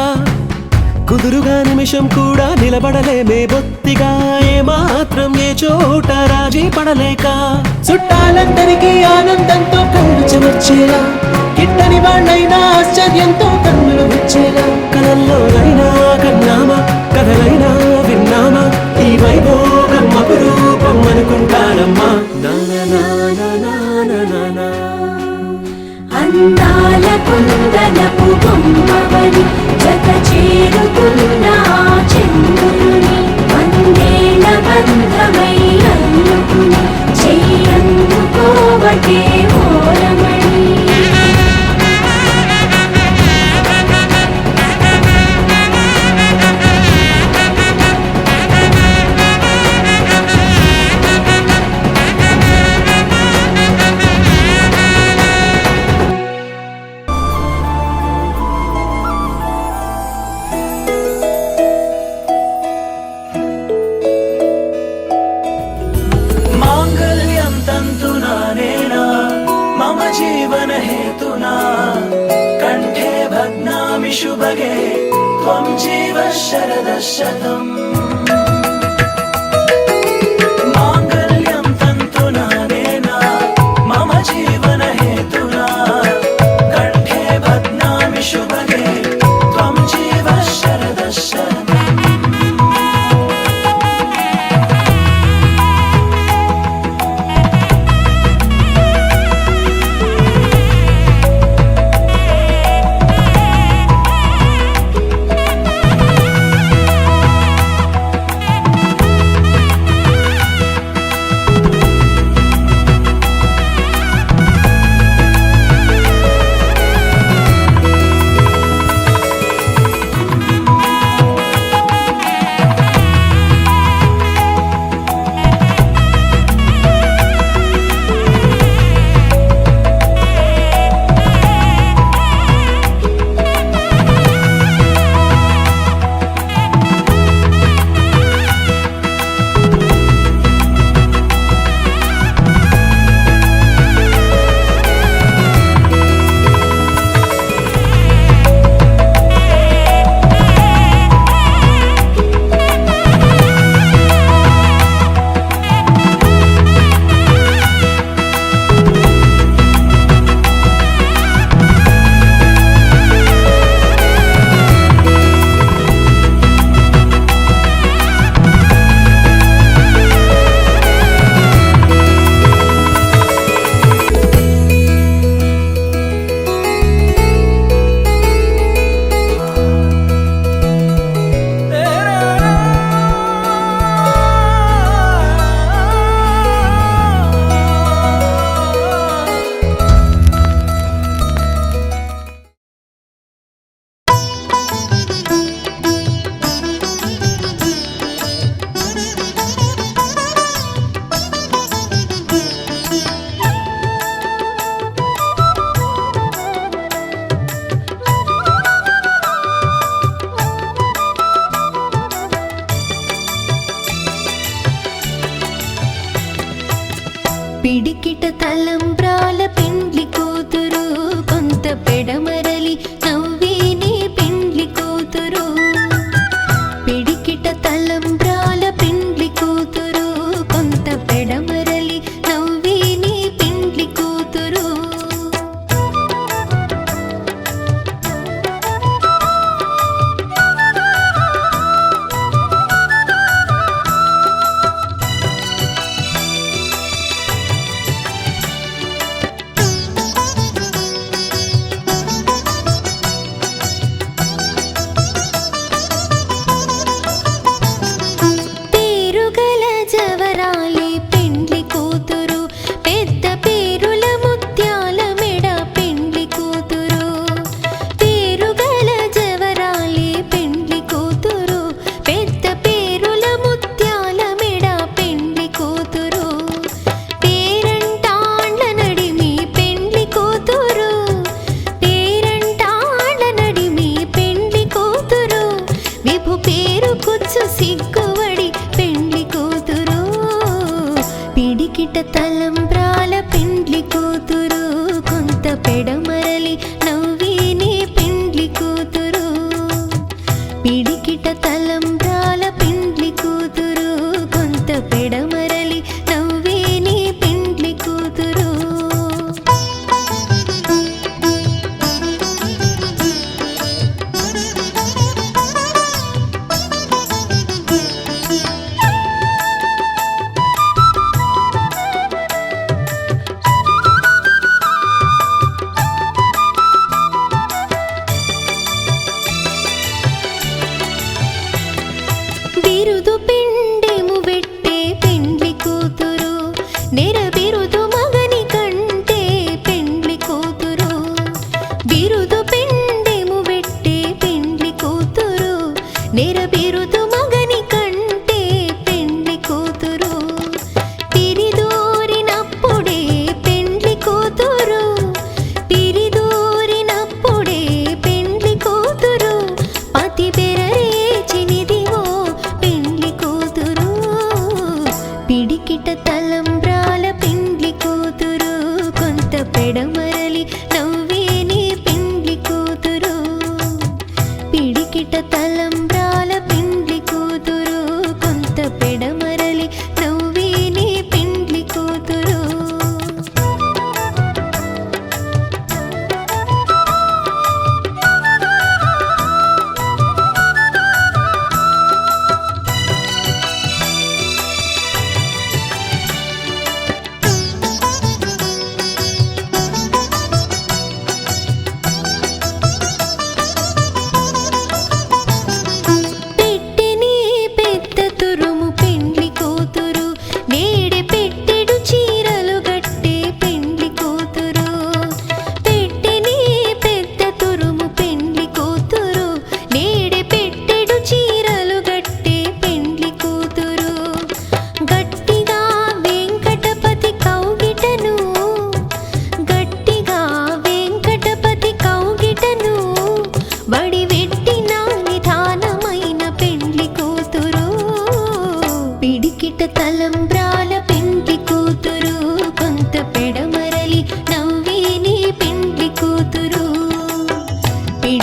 Speaker 8: కుదురుగా నిమిషం కూడా నిలబడలేమే బొత్తిగా, ఏమాత్రం ఏ చోట రాజీ పడలేక, చుట్టాలందరికీ ఆనందంతో కళ్ళు చెమర్చేలా, గిట్టని వాళ్ళైనా ఆశ్చర్యంతో కన్నులు వచ్చేలా, కలల్లోనైనా కన్నామా కథలైనా విన్నామా, ఈ వైభోగం అపురూపం అనుకుంటానమ్మా.
Speaker 7: అందాల కుందనపు బొమ్మవని జత చేరుతున్న ఆ చంద్రుని, వందేల బంధమై అల్లుకుని చెయ్యందుకోవటే మోరమణి.
Speaker 8: మాంగళ్యం తంతునానేనా మమ జీవన హేతునా, కంఠే భగ్నామి శుభగే త్వం జీవ శరదః శతం. మాంగళ్యం తంతునానేనా మమ జీవన హేతునా, కంఠే భగ్నామి శుభగే త్వం జీవ శరదః శతం.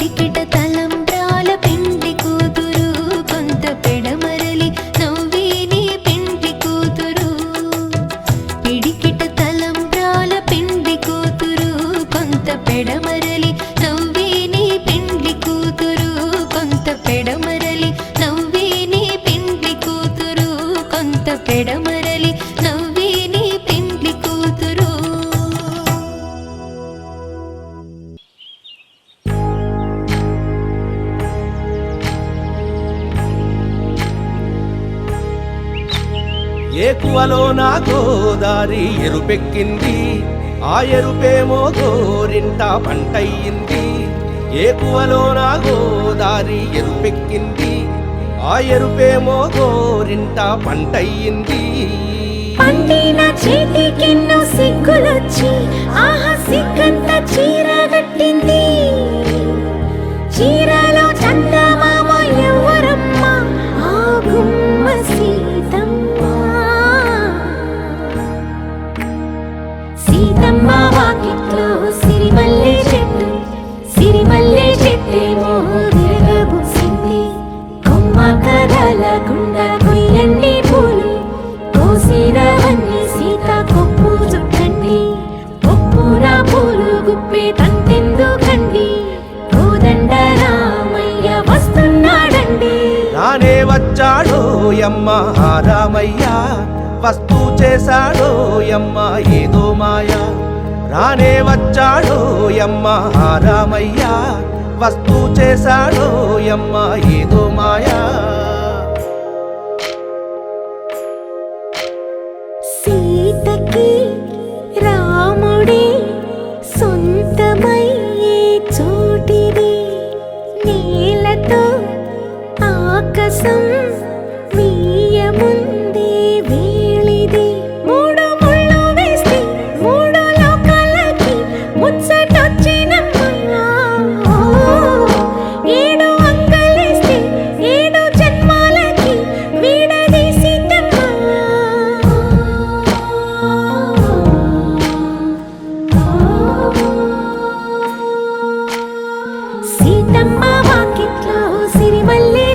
Speaker 6: పిడికిట తలంబ్రాల పెండ్లి కూతురు కొంత పెడమరలి నవ్వేని పెండ్లి కూతురు పిడికిట తలంబ్రాల పెండ్లి కూతురు కొంత పెడమరలి నవ్వేని పెండ్లి కూతురు కొంత పెడమరలి నవ్వేని పెండ్లి కూతురు కొంత పెడమరలి నవ్వేని పెండ్లి కూతురు
Speaker 8: ఏకువలో నా గోదారి ఎరుపెక్కింది ఆ ఎరుపేమో గోరింట పంటయ్యింది ఏకువలో నా గోదారి ఎరుపెక్కింది ఆ ఎరుపేమో గోరింట పంటయ్యింది
Speaker 7: పండిన చేతికెన్నో సిగ్గులొచ్చి ఆహా సిగ్గంత చీర కట్టింది చీరలో చందమామ ఎవరమ్మ ఆ గుమ్మ సీతమ్మ సీతమ్మ వాకిట్లో సిరిమల్లె చెట్టేమో విరగబూసింది కొమ్మ కదలకుండా కొయ్యండి పూలు కోసిరవన్నీ సీత కొప్పు చుట్టండి కొప్పున పూలు గుప్పే తంతెందుకండి కోదండ రామయ్య వస్తున్నాడండి
Speaker 8: రానే వచ్చాడో యమ్మ ఆ రామయ్య వస్తూ చేశాడో యమ్మ ఏదో మాయ రానే వచ్చాడో యమ్మ ఆ రామయ్య వస్తూ చేశాడో యమ్మ ఏదో మాయా
Speaker 7: సీతకి రాముడే సొంతమయ్యే చోటిది నేలతో ఆకాశం వీయముందే వేళిది మూడు ముళ్ళు వేస్తే మూడు లోకాలకి ముచ్చటొచ్చినమ్మా ఏడు అంకలేస్తే ఏడు జన్మాలకి వీడదీసిద్దమ్మా సీతమ్మ వాకిట్లో సిరిమల్లె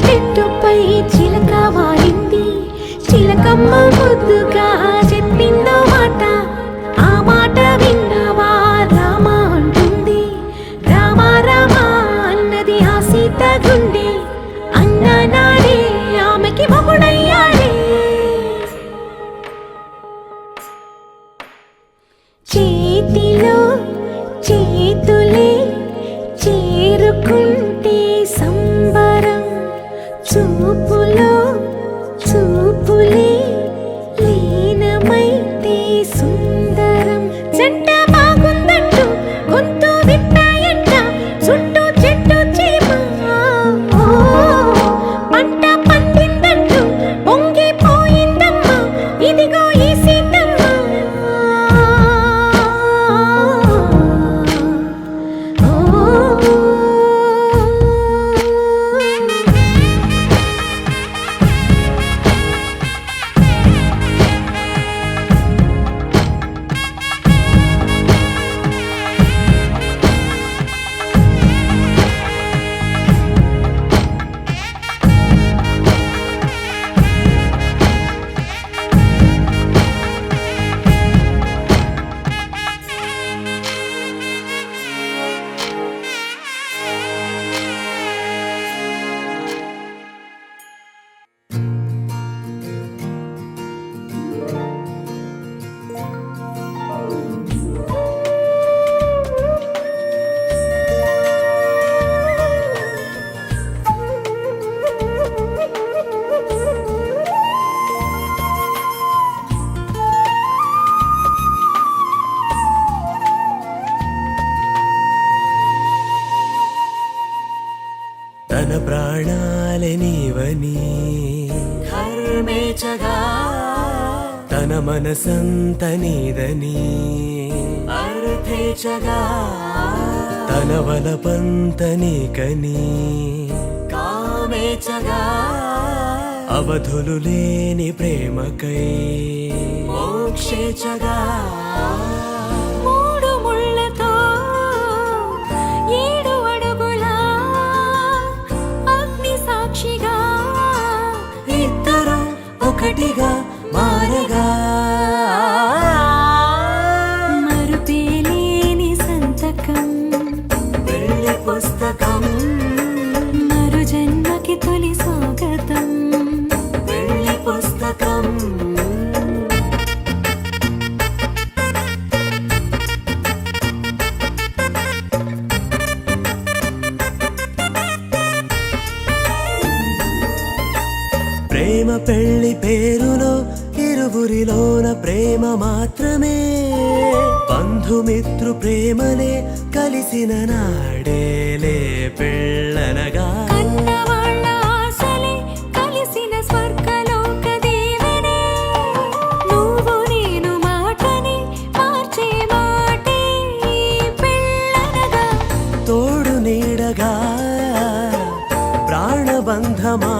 Speaker 7: చెట్టుపై చిలక వాలింది చిలకమ్మ ముద్దుగా చెప్పిందో మాట ఆ మాట విన్నవా రామ అంటుంది రామ రామ అన్నది ఆ సీత గుండె అన్న నాడే ఆమెకి మొగుడయ్యాడే చేతిలో చేతులే చేరుకుంటే సంబరం చూపులో చూపులే లీనమైతే సుందరం జంట బాగుందంటూ గొంతు విప్పాయంట చుట్టూ చెట్టు చీమ పంట పండిందంటూ పొంగిపోయిందమ్మా ఇదిగో ఈ సీతమ్మ
Speaker 8: తన ప్రాణాలే నీవని
Speaker 1: ధర్మేచగా
Speaker 8: తన మనసంత నీదని
Speaker 1: అర్థేచగా
Speaker 8: తన వలపంత నీకని
Speaker 1: కామేచగా
Speaker 8: అవధులు లేని ప్రేమకై
Speaker 1: మోక్షేచగా
Speaker 7: మూడు ముళ్ళతో
Speaker 8: పెళ్లి పేరులో ఇరువురిలోన ప్రేమ మాత్రమే బంధుమిత్రు ప్రేమలే కలిసిన నాడేలే పెళ్ళనగా
Speaker 7: కన్నవాళ్ళ ఆశలే కలిసిన స్వర్గలోక దీవెనే నువ్వు నేను మాటని మార్చే మాటే ఈ పెళ్ళనగా
Speaker 8: తోడు నీడగా ప్రాణబంధమా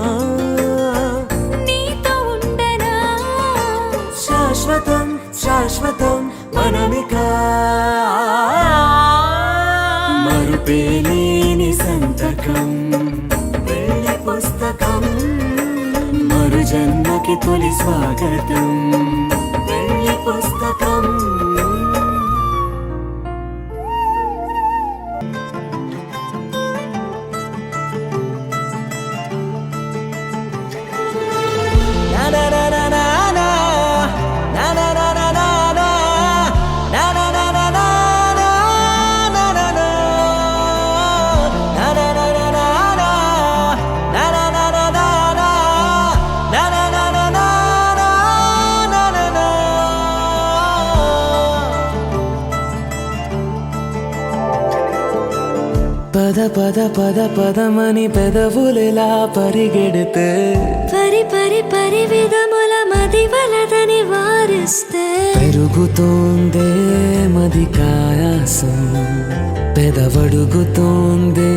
Speaker 7: నీతో ఉండనా
Speaker 8: శాశ్వతం శాశ్వతం మనమిక మరుపేలేని సంతకం పెళ్లి పుస్తకం మరు జన్మకి తొలి స్వాగతం పెళ్లి పుస్తకం పద పద పద పదమని పెదవులెలా పరిగెడితే
Speaker 7: పరి పరి పరి విధముల మది వలదని వారిస్తే
Speaker 8: పెరుగుతోందే మది కాయాసం పెదవడుగుతోందే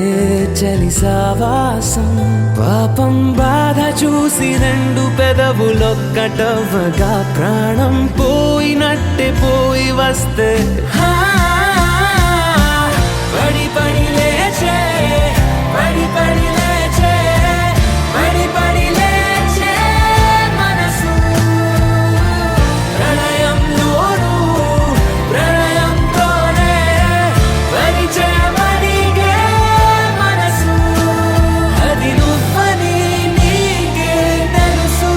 Speaker 8: చలి సావాసం పాపం బాధ చూసి రెండు పెదవులొక్కటవ్వగా ప్రాణం పోయినట్టే పోయి వస్తే పడి పడి లేచే పడి పడి లేచే పడి పడి లేచే మనసు ప్రణయంలోను ప్రణయంతోనే పరిచయమడిగే మనసు అది నువ్వని నీకే తెలుసు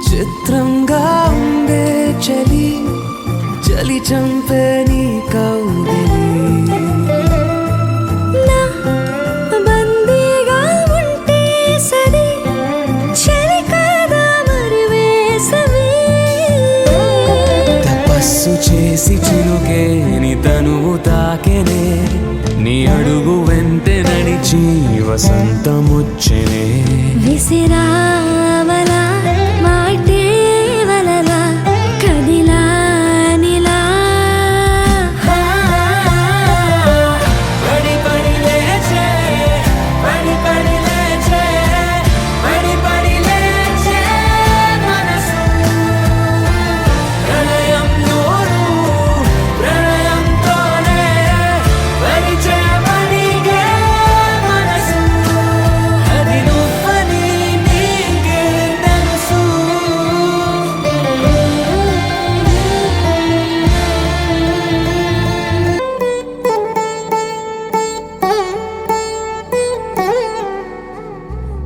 Speaker 8: చిత్రంగా ఉండే చలి చలి చంపే నీ కౌగిలి
Speaker 7: నా బందీగా ఉంటే సరి చలి కాదా మరి వేసవి
Speaker 8: తపస్సు చేసి చిలుకేని తనువు తాకెనే నీ అడుగు వెంటే నడిచి వసంతముచ్చెనే
Speaker 7: విసిరావలా మాటే వలలా కదిలా నిలా
Speaker 8: పడి పడి లేచే పడి పడి లేచే పడి పడి లేచే మనసు ప్రణయంలోను ప్రణయంతోనే పరిచయమడిగే మనసు అది నువ్వని నీకే తెలుసు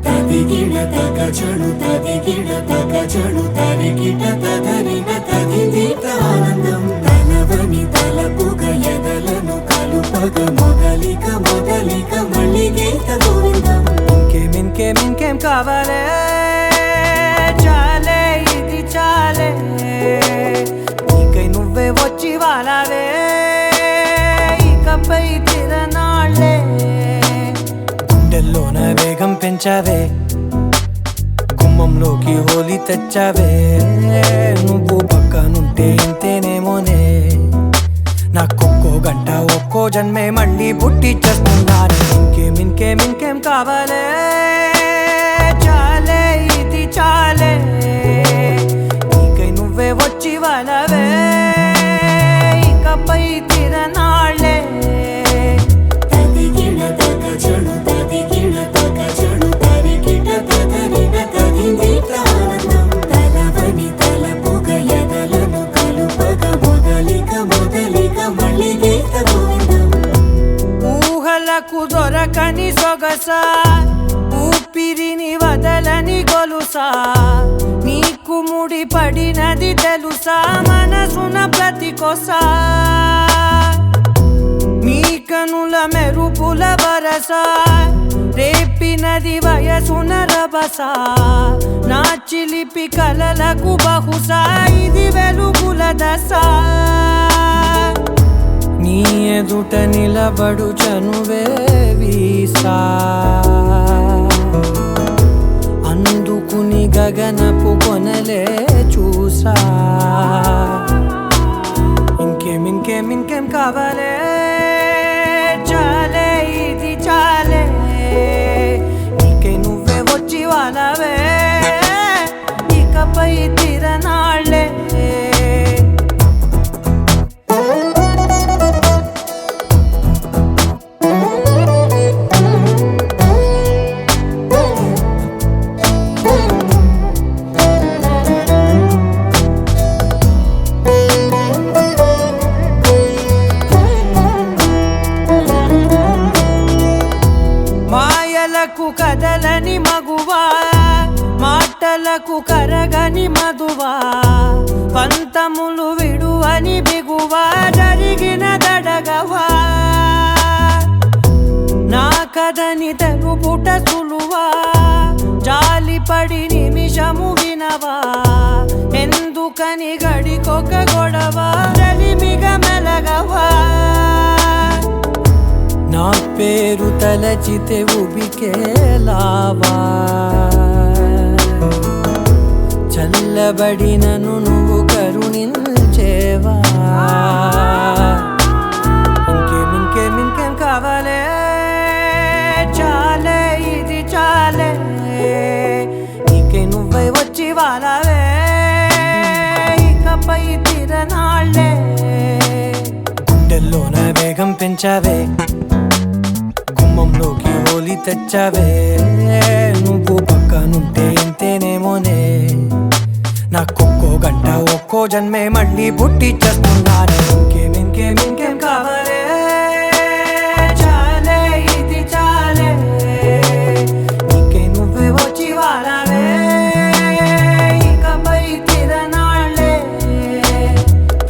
Speaker 8: తదిగిడ తగచడు తదిగిడ తగచడు తరిగిట తదరిన తదిదీత ఆనందం తలవని తలపుగ ఎదలను కలుపగ మొదలిక మొదలిక మళ్ళీ గీత గోవిందం ఇంకేం కావాలే చాలే ఇది చాలే నీకై నువ్వే వచ్చి వాలావే ఇకపై తిరనాళ్ళే గుండెల్లోన వేగం పెంచావే గుమ్మంలోకి హోలీ తెచ్చావే నువ్వు పక్కనుంటే ఇంతేనేమోనే నాకొక్కో గంట ఒక్కో జన్మే మళ్ళీ పుట్టి చేస్తున్నాను ఇంకేం కావాలే చాలే ఇది చాలే
Speaker 1: వచ్చి వలవే ఇకపై తిరనాళ్ళే
Speaker 2: తదిగిన తగ జడు తదిగిన తగ జడు తరిగిన తదరిన తదిందిట ఆనందం తలవని తలపుగ ఎదలను కలుపగ మొదలిక మళ్ళీ గీత గోవిందం
Speaker 1: ఊహలకు దొరకని సొగస ఊపిరిని వదలని గొలుసా నీకు ముడి పడినది తెలుసా మనసున ప్రతి కొసా నీ కనుల మెరుపుల వరస రేపినది వయసున రభస నా చిలిపి కలలకు బహుశా ఇది వెలుగుల దశ నీ ఎదుట నిలబడు చనువే వీసా అందుకుని గగనపు కొనలే చూసా ఇంకేం కావాలే చాలే ఇది చాలే నీకే నువ్వే వచ్చి వాళ్ళవే ఇకపై తిరనాళ్ళే కదలని మగువా మాటలకు కరగని మధువా పంతములు విడువని బిగువా జరిగిన దడగవా నా కదని తెలుపుట సులువా జాలిపడి నిమిషము వినవా ఎందుకని గడికొక గొడవ రలిమిగ మెలగవా నా పేరు తలచితే ఉబికేలావా చల్లబడినను నువ్వు కరుణించేవా ఇంకేం కావాలే చాలే ఇది చాలే నీకే నువ్వే వచ్చి వాళ్ళవే ఇకపై తిరనాళ్ళే గుండెల్లోన వేగం పెంచావే గుమ్మంలోకి హోలీ తెచ్చావే నువ్వు పక్కనుంటే ఇంతేనేమోనే నాకొక్కో గంట ఒక్కో జన్మే మళ్ళీ పుట్టి చేస్తున్నానే ఇంకేం కావాలే చాలే ఇది చాలే నీకే నువ్వే వచ్చి వాళ్ళవే ఇకపై తిరనాళ్ళే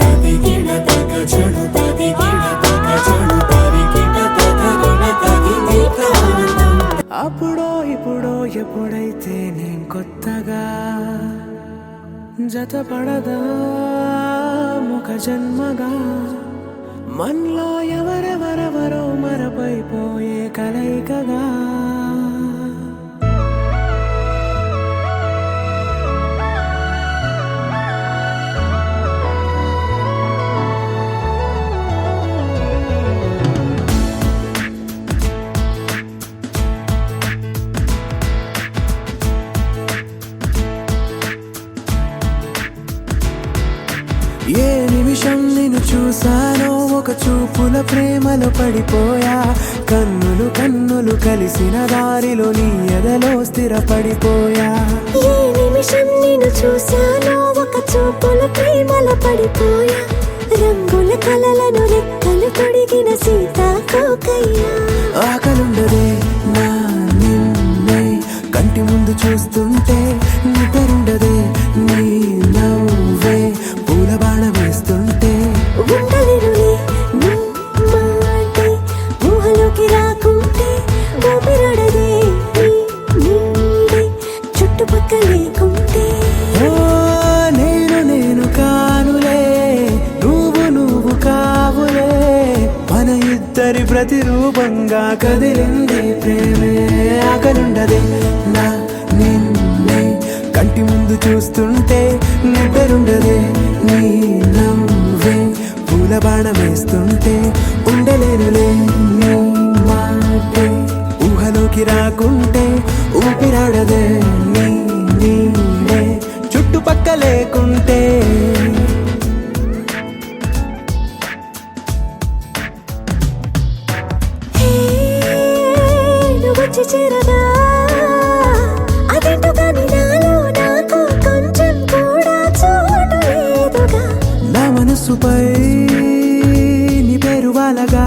Speaker 2: తదిగిన తగ జడు తదిగిన తగ జడు తరిగిన తదరిన తదిందిట ఆనందం
Speaker 1: అప్పుడో ఇప్పుడో ఎప్పుడైతే నేను కొత్తగా జతపడదా ముఖ జన్మగా మనలో ఎవరెవరెవరో మరపైపోయే కలయికగా ఏ నిమిషం నిన్ను చూసానో ఒక చూపుల ప్రేమలో పడిపోయా కన్నులు కలిసిన దారిలో నీ ఎదలో స్థిరపడిపోయా
Speaker 7: ఏ నిమిషం నిన్ను చూశానో ఒక చూపుల ప్రేమల పడిపోయా రంగుల కలలను రెక్కలు తొడిగిన సీతాకోకయ్యా
Speaker 1: ఆకలుండదే నా నిన్నే కంటి ముందు చూస్తుంటే నిద్రుండదే నీ నవ్వే పూల బాణ వేస్తుంటే
Speaker 7: ఉండలేనులే నీ మాటే ఊహలోకి రాకుంటే ఊపిరాడదే నీ నీడే చుట్టుపక్కల లేకుంటే
Speaker 1: ఓ నేను కానులే నువ్వు కావులే మన ఇద్దరి ప్రతిరూపంగా కదిలింది ప్రేమే ఆకలుండదే నా నిన్నే కంటి ముందు చూస్తుంటే నిద్రుండదే నీ నవ్వే పూల బాణం వేస్తుంటే ఉండలేనులే నీ మాటే ఊహలోకి రాకుంటే ఊపిరాడదే నీ నీడే చుట్టుపక్క లేకుంటే
Speaker 7: వచ్చి చేరగా అదేంటో కానీ నాలో నాకు కొంచెం కూడా చోటు లేదుగా
Speaker 8: నా మనసుపై నీ పేరు వాలగా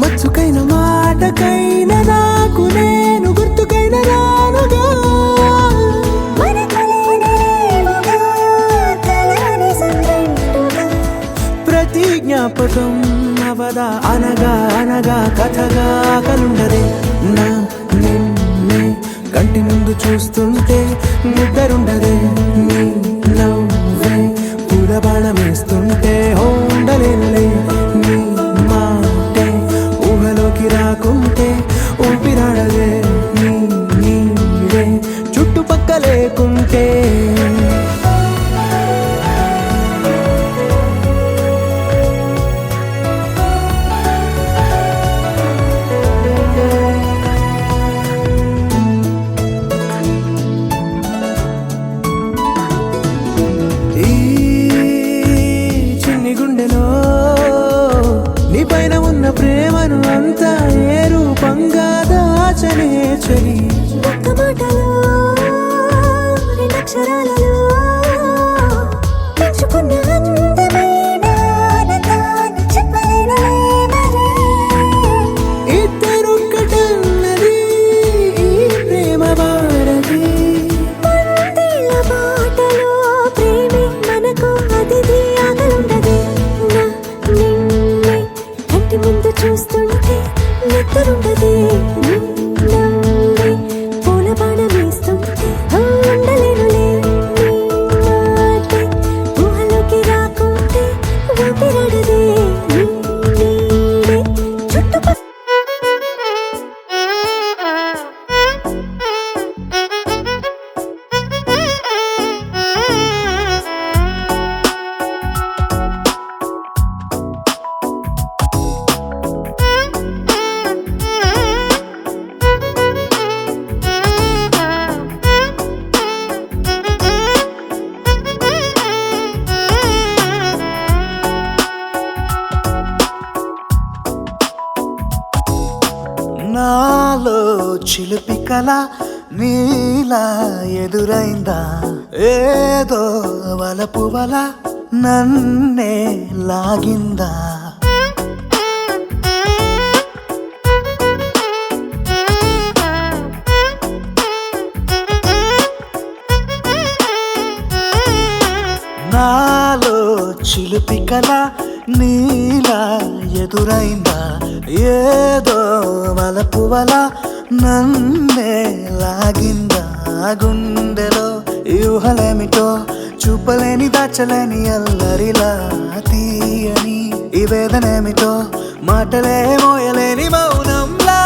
Speaker 8: మచ్చుకైన మాటకైన నాకు నేను గుర్తుకైన రానుగా ప్రతి జ్ఞాపకం అవదా అనగా అనగా కథగా కలుండదే నా నిన్నే కంటి ముందు చూస్తుంటే నిద్రుండదే నీ నవ్వే పూల బాణం వేస్తుంటే ఉండలేనులే నీ మాటే ఊహలోకి రాకుంటే ఊపిరాడదే నీ నీడే చుట్టుపక్క లేకుంటే ఈ చిన్ని గుండెలో నీ పైన ఉన్న ప్రేమను అంతా ఏ రూపంగా దాచనే చలి
Speaker 7: ఒక్క మాటలో రెండక్షరాలలో పెంచుకున్న అందమైన ఆనందాన్ని చెప్పలేనులే మరి.
Speaker 8: ఇద్దరొక్కటన్నది ఈ ప్రేమ వారది
Speaker 7: వందేళ్ల బాటలో ప్రేమే మనకు అతిథి ఆగలుండదే నా నిన్నే కంటి ముందు చూస్తుంటే నిద్రుండదే నీ నవ్వే పూల బాణం వేస్తుంటే ఉండలేనులే నీ మాటే ఊహలోకి రాకుంటే ఊపిరాడదే నీ నీడే చుట్టుపక్కల
Speaker 3: నాలో చిలిపి కల నీలా ఎదురైందా ఏదో వలపు వల నన్నే లాగిందా నాలో చిలిపి కల నీలా ఎదురైందా ఏదో వలపు వల నన్నే లాగిందా గుండెలో యూహలేమిటో చూపలేని దాచలేని అల్లరిలా తీయని ఈ వేదనేమిటో మాటలే మోయలేని మౌనంలా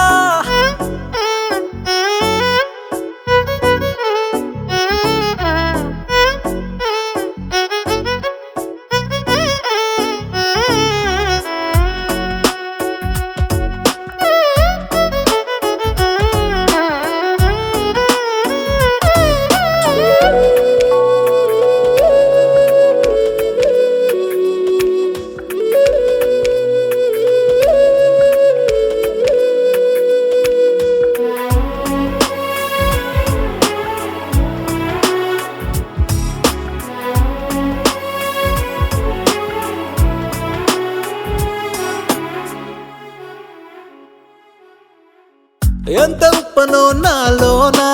Speaker 3: ఎంత ఉప్పనో నాలోనా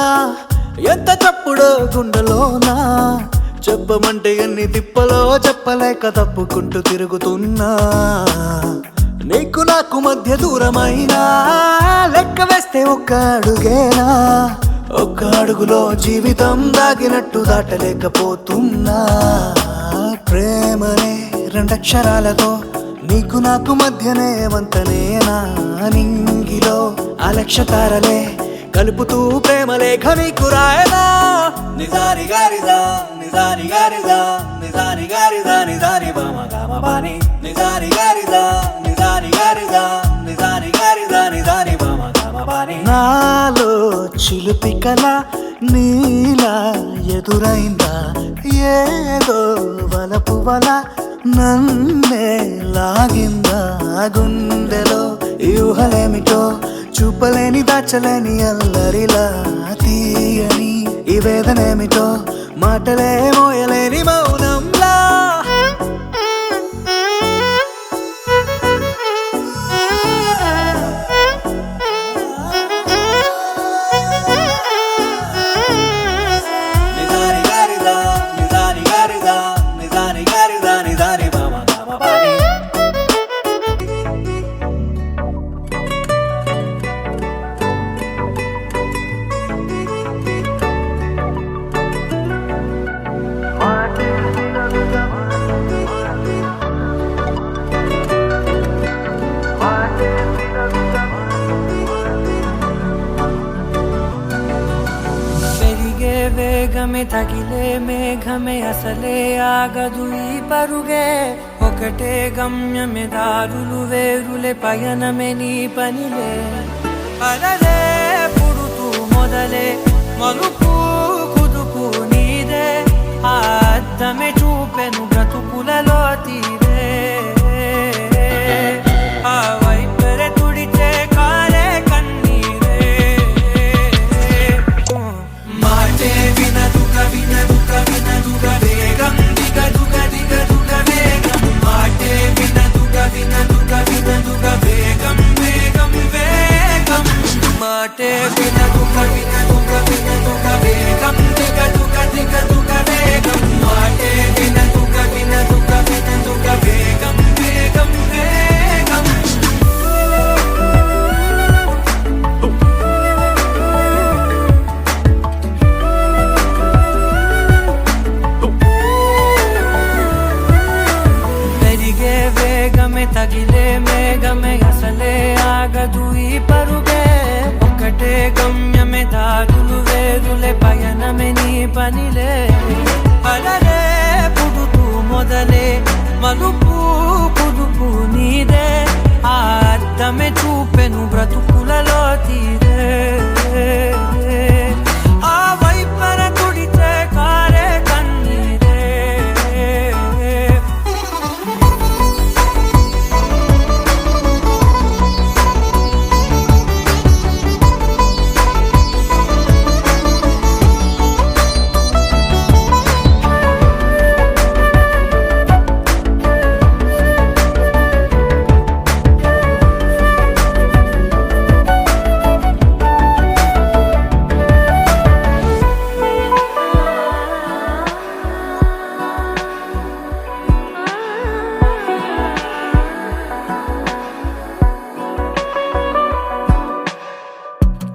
Speaker 3: ఎంత చప్పుడో గుండెలోనా చెప్పమంటే ఎన్ని తిప్పలో చెప్పలేక తప్పుకుంటూ తిరుగుతున్నా నీకు నాకు మధ్య దూరమైనా లెక్క వేస్తే ఒక్క అడుగేనా ఒక్క అడుగులో జీవితం దాగినట్టు దాటలేకపోతున్నా ప్రేమనే రెండక్షరాలతో నీకు నాకు మధ్యనే వంతనేనా నింగిలో అలక్ష్య తారలే కలుపుతూ ప్రేమ లేఖ నీకు రాయనా నిజాని గారిజా నిజాని గారిజా నిజాని గారిజా నిజాని బామ గామ బాని నిజాని గారిజా నిజాని గారిజా నిజాని గారిజా నిజాని బామ గామ బాని నాలో చిలిపి కల నీలా ఎదురైందా ఏదో వలపు వల నన్నే లాగిందా గుండెలో యూహలేమిటో చూపలేని దాచలేని అల్లరిలా తీయని ఈ వేదనేమిటో మాటలే మోయలేని మౌనంలా నిదాని గారిదా నిదాని గారిదా నిదాని గారిదా నిదాని మామ మామ
Speaker 1: పెరిగే వేగమే తగిలే మేఘమే అసలే ఆగదు ఈ పరుగే ఒకటే గమ్యమే దారులు వేరులే పయనమే నీ పనిలే అలలే పుడుతూ మొదలే మలుపు కుదుపు నీదే ఆ అద్దమే చూపెను బ్రతుకులలో తీరే ఆ వైపరే తుడిచే కాలే కన్నీరే మాటే వినదుగ వినదుగ వినదుగ వేగం దిగదుగ దిగదుగ వేగం మాటే వినదుగ వినదుగ వినదుగ వేగం వేగం వేగం మాటే వినదుగ వినదుగ వినదుగ వేగం దిగదుగ దిగదుగ వేగం మాటే వినదుగ వినదుగ వినదుగ వేగం వేగం వేగం పెరిగే వేగమే తగిలే మేఘమే అసలే ఆగదు ఈ పరుగే ఒకటే గమ్యమే దారులు వేరులే పయనమే నీ పనిలే అలలే పుడుతూ మొదలే మలుపు కుదుపు నీదే ఆ అద్దమే చూపెను బ్రతుకులలో తీరే ఆ వైపర తుడిచే కారే కన్నీరే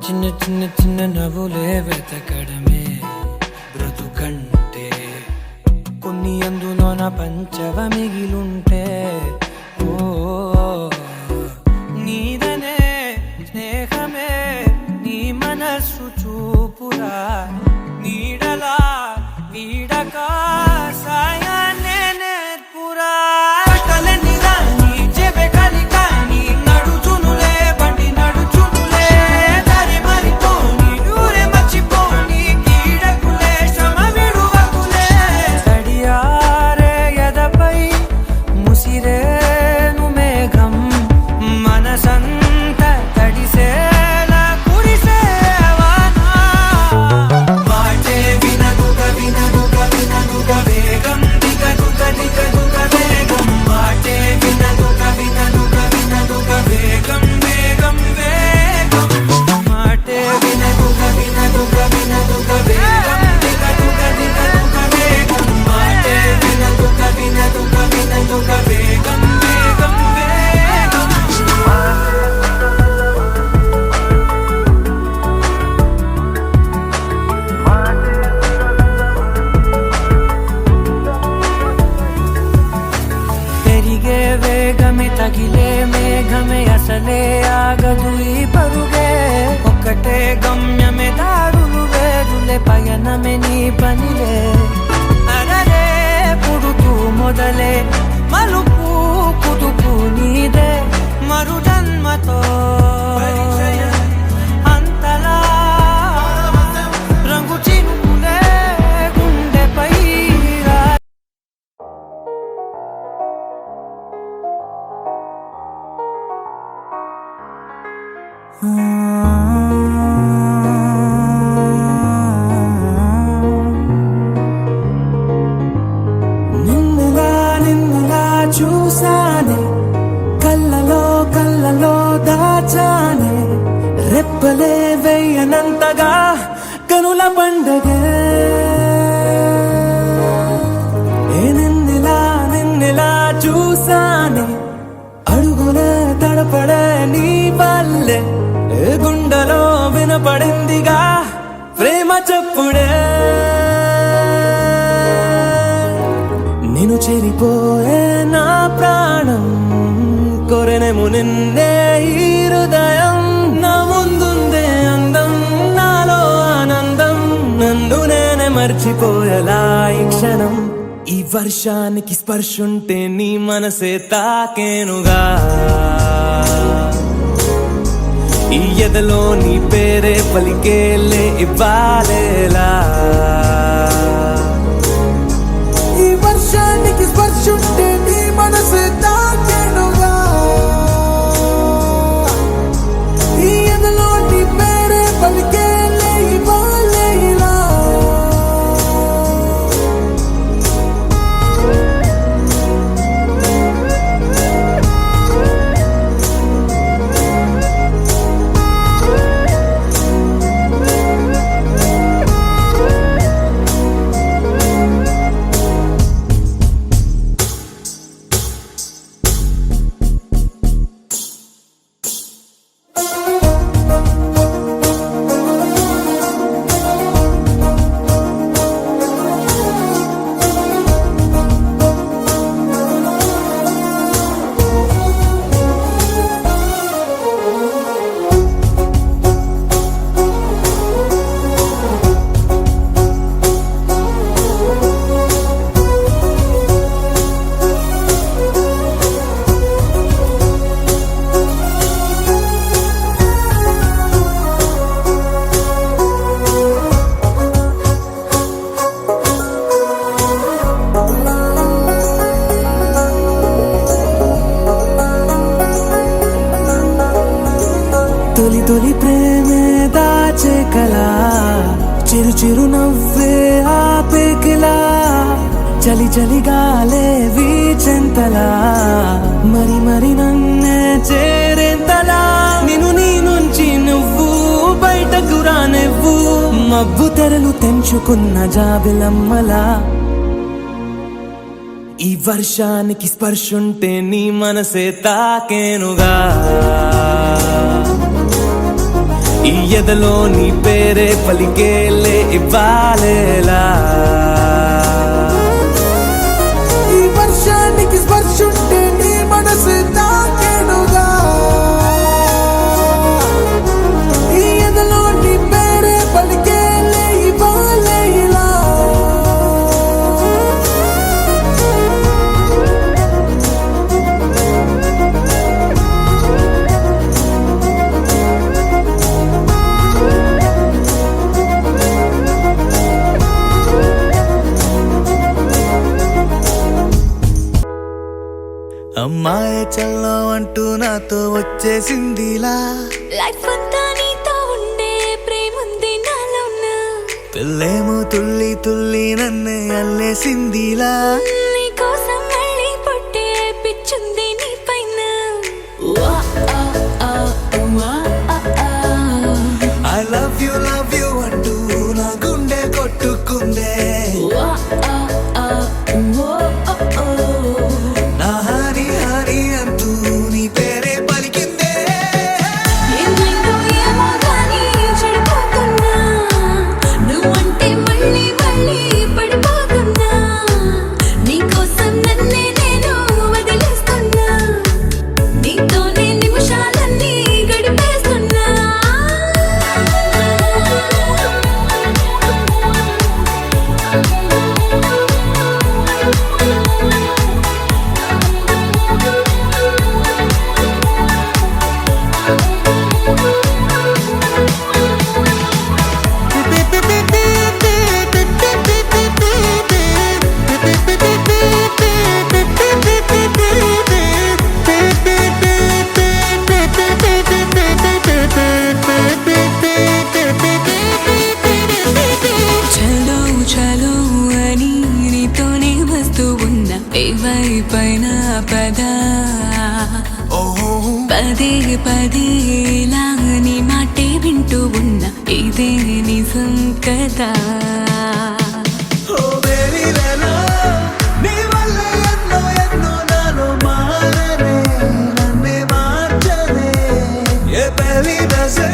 Speaker 1: చిన్న చిన్న చిన్న నవ్వులే వెతకడమే బ్రతుకంటే కొన్ని అందులోన పంచవ మిగిలుంటే ఓ నీదనే స్నేహమే నీ మనస్సు చూపురా నీడలా వీడక సాయాన్నే నేర్పురా కలని రాని చెబె కలికాని నడుచునులే బండి నడుచునులే దారి మరిపోని ఊరే మర్చిపోని కీడకులే శ్రమ విడువకులే తడియారే ఎదపై ముసిరేను మేఘం మనసంత తడిసేలా కురిసేవానా
Speaker 8: నిన్నులా చూసానే కళ్ళలో దాచానే రెప్పలే వెయ్యనంతగా కనుల పండగే నిన్నులా చూసానే అడుగులే తడపడే నీ వల్లే గుండెలో వినపడిందిగా ప్రేమ చెప్పుడే నేను చెరిపోయే నా ప్రాణం కొరెనేము నిన్నే ఈ హృదయం నా ముందుందే అందం నాలో ఆనందం నన్ను నేనే మర్చిపోయేలా ఈ క్షణం ఈ వర్షానికి స్పర్శుంటే నీ మనసే తాకేనుగా ఈ ఎదలో నీ పేరే పలికేలే ఇవ్వాలేలా ఈ వర్షానికి స్పర్శుంటే నీ మనసే తాకేనుగా ఈ ఎదలో నీ పేరే పలికేలే ఇవ్వాలేలా తొలి ప్రేమే దాచే కలా చిరు నవ్వే ఆపేకిలా చలి గాలే వీచెంతలా మరి నన్నే చేరేంతలా నిన్ను నీ నుంచి నువ్వు బయటకు రానివ్వు మబ్బు తెరలు తెంచుకున్న జాబిలమ్మలా ఈ వర్షానికి స్పర్శుంటే నీ మనసే తాకేనుగా ఈ ఎదలో నీ పేరే పలికేలే ఇవ్వాలేలా ఈ వర్షానికి స్పర్శుంటే నీ మనసు తాకేనుగా ఈ ఎదలో నీ పేరే పలికేలే ఇవ్వాలేలా
Speaker 2: అమ్మాయి చల్లో అంటూ నాతో వచ్చేసిందిలా
Speaker 6: లైఫ్ అంతా నీతో ఉండే ప్రేముంది నాలోన
Speaker 2: పిల్లేమో తుల్లి నన్నే అల్లేసిందిలా
Speaker 6: నీ కోసం మళ్ళీ పుట్టే పిచ్చుంది నీ పైన
Speaker 2: ఐ లవ్ యూ అంటూ నా గుండె కొట్టుకుందే నా హరి అంటూ నీ పేరే పలికిందే
Speaker 6: ఏమైందో ఏమో గానీ చెడిపోతున్నా నువ్వంటే మళ్ళీ పడిపోతున్నా నీ పదే పదే లాని మాటే వింటూ ఉన్నా ఇదే నిజం కదా
Speaker 8: ఓ బేబీ లేలా నీ వల్ల ఎన్నో ఎన్నో నాలో మారనే నన్నే మార్చనే ఏ పెళ్లి దశే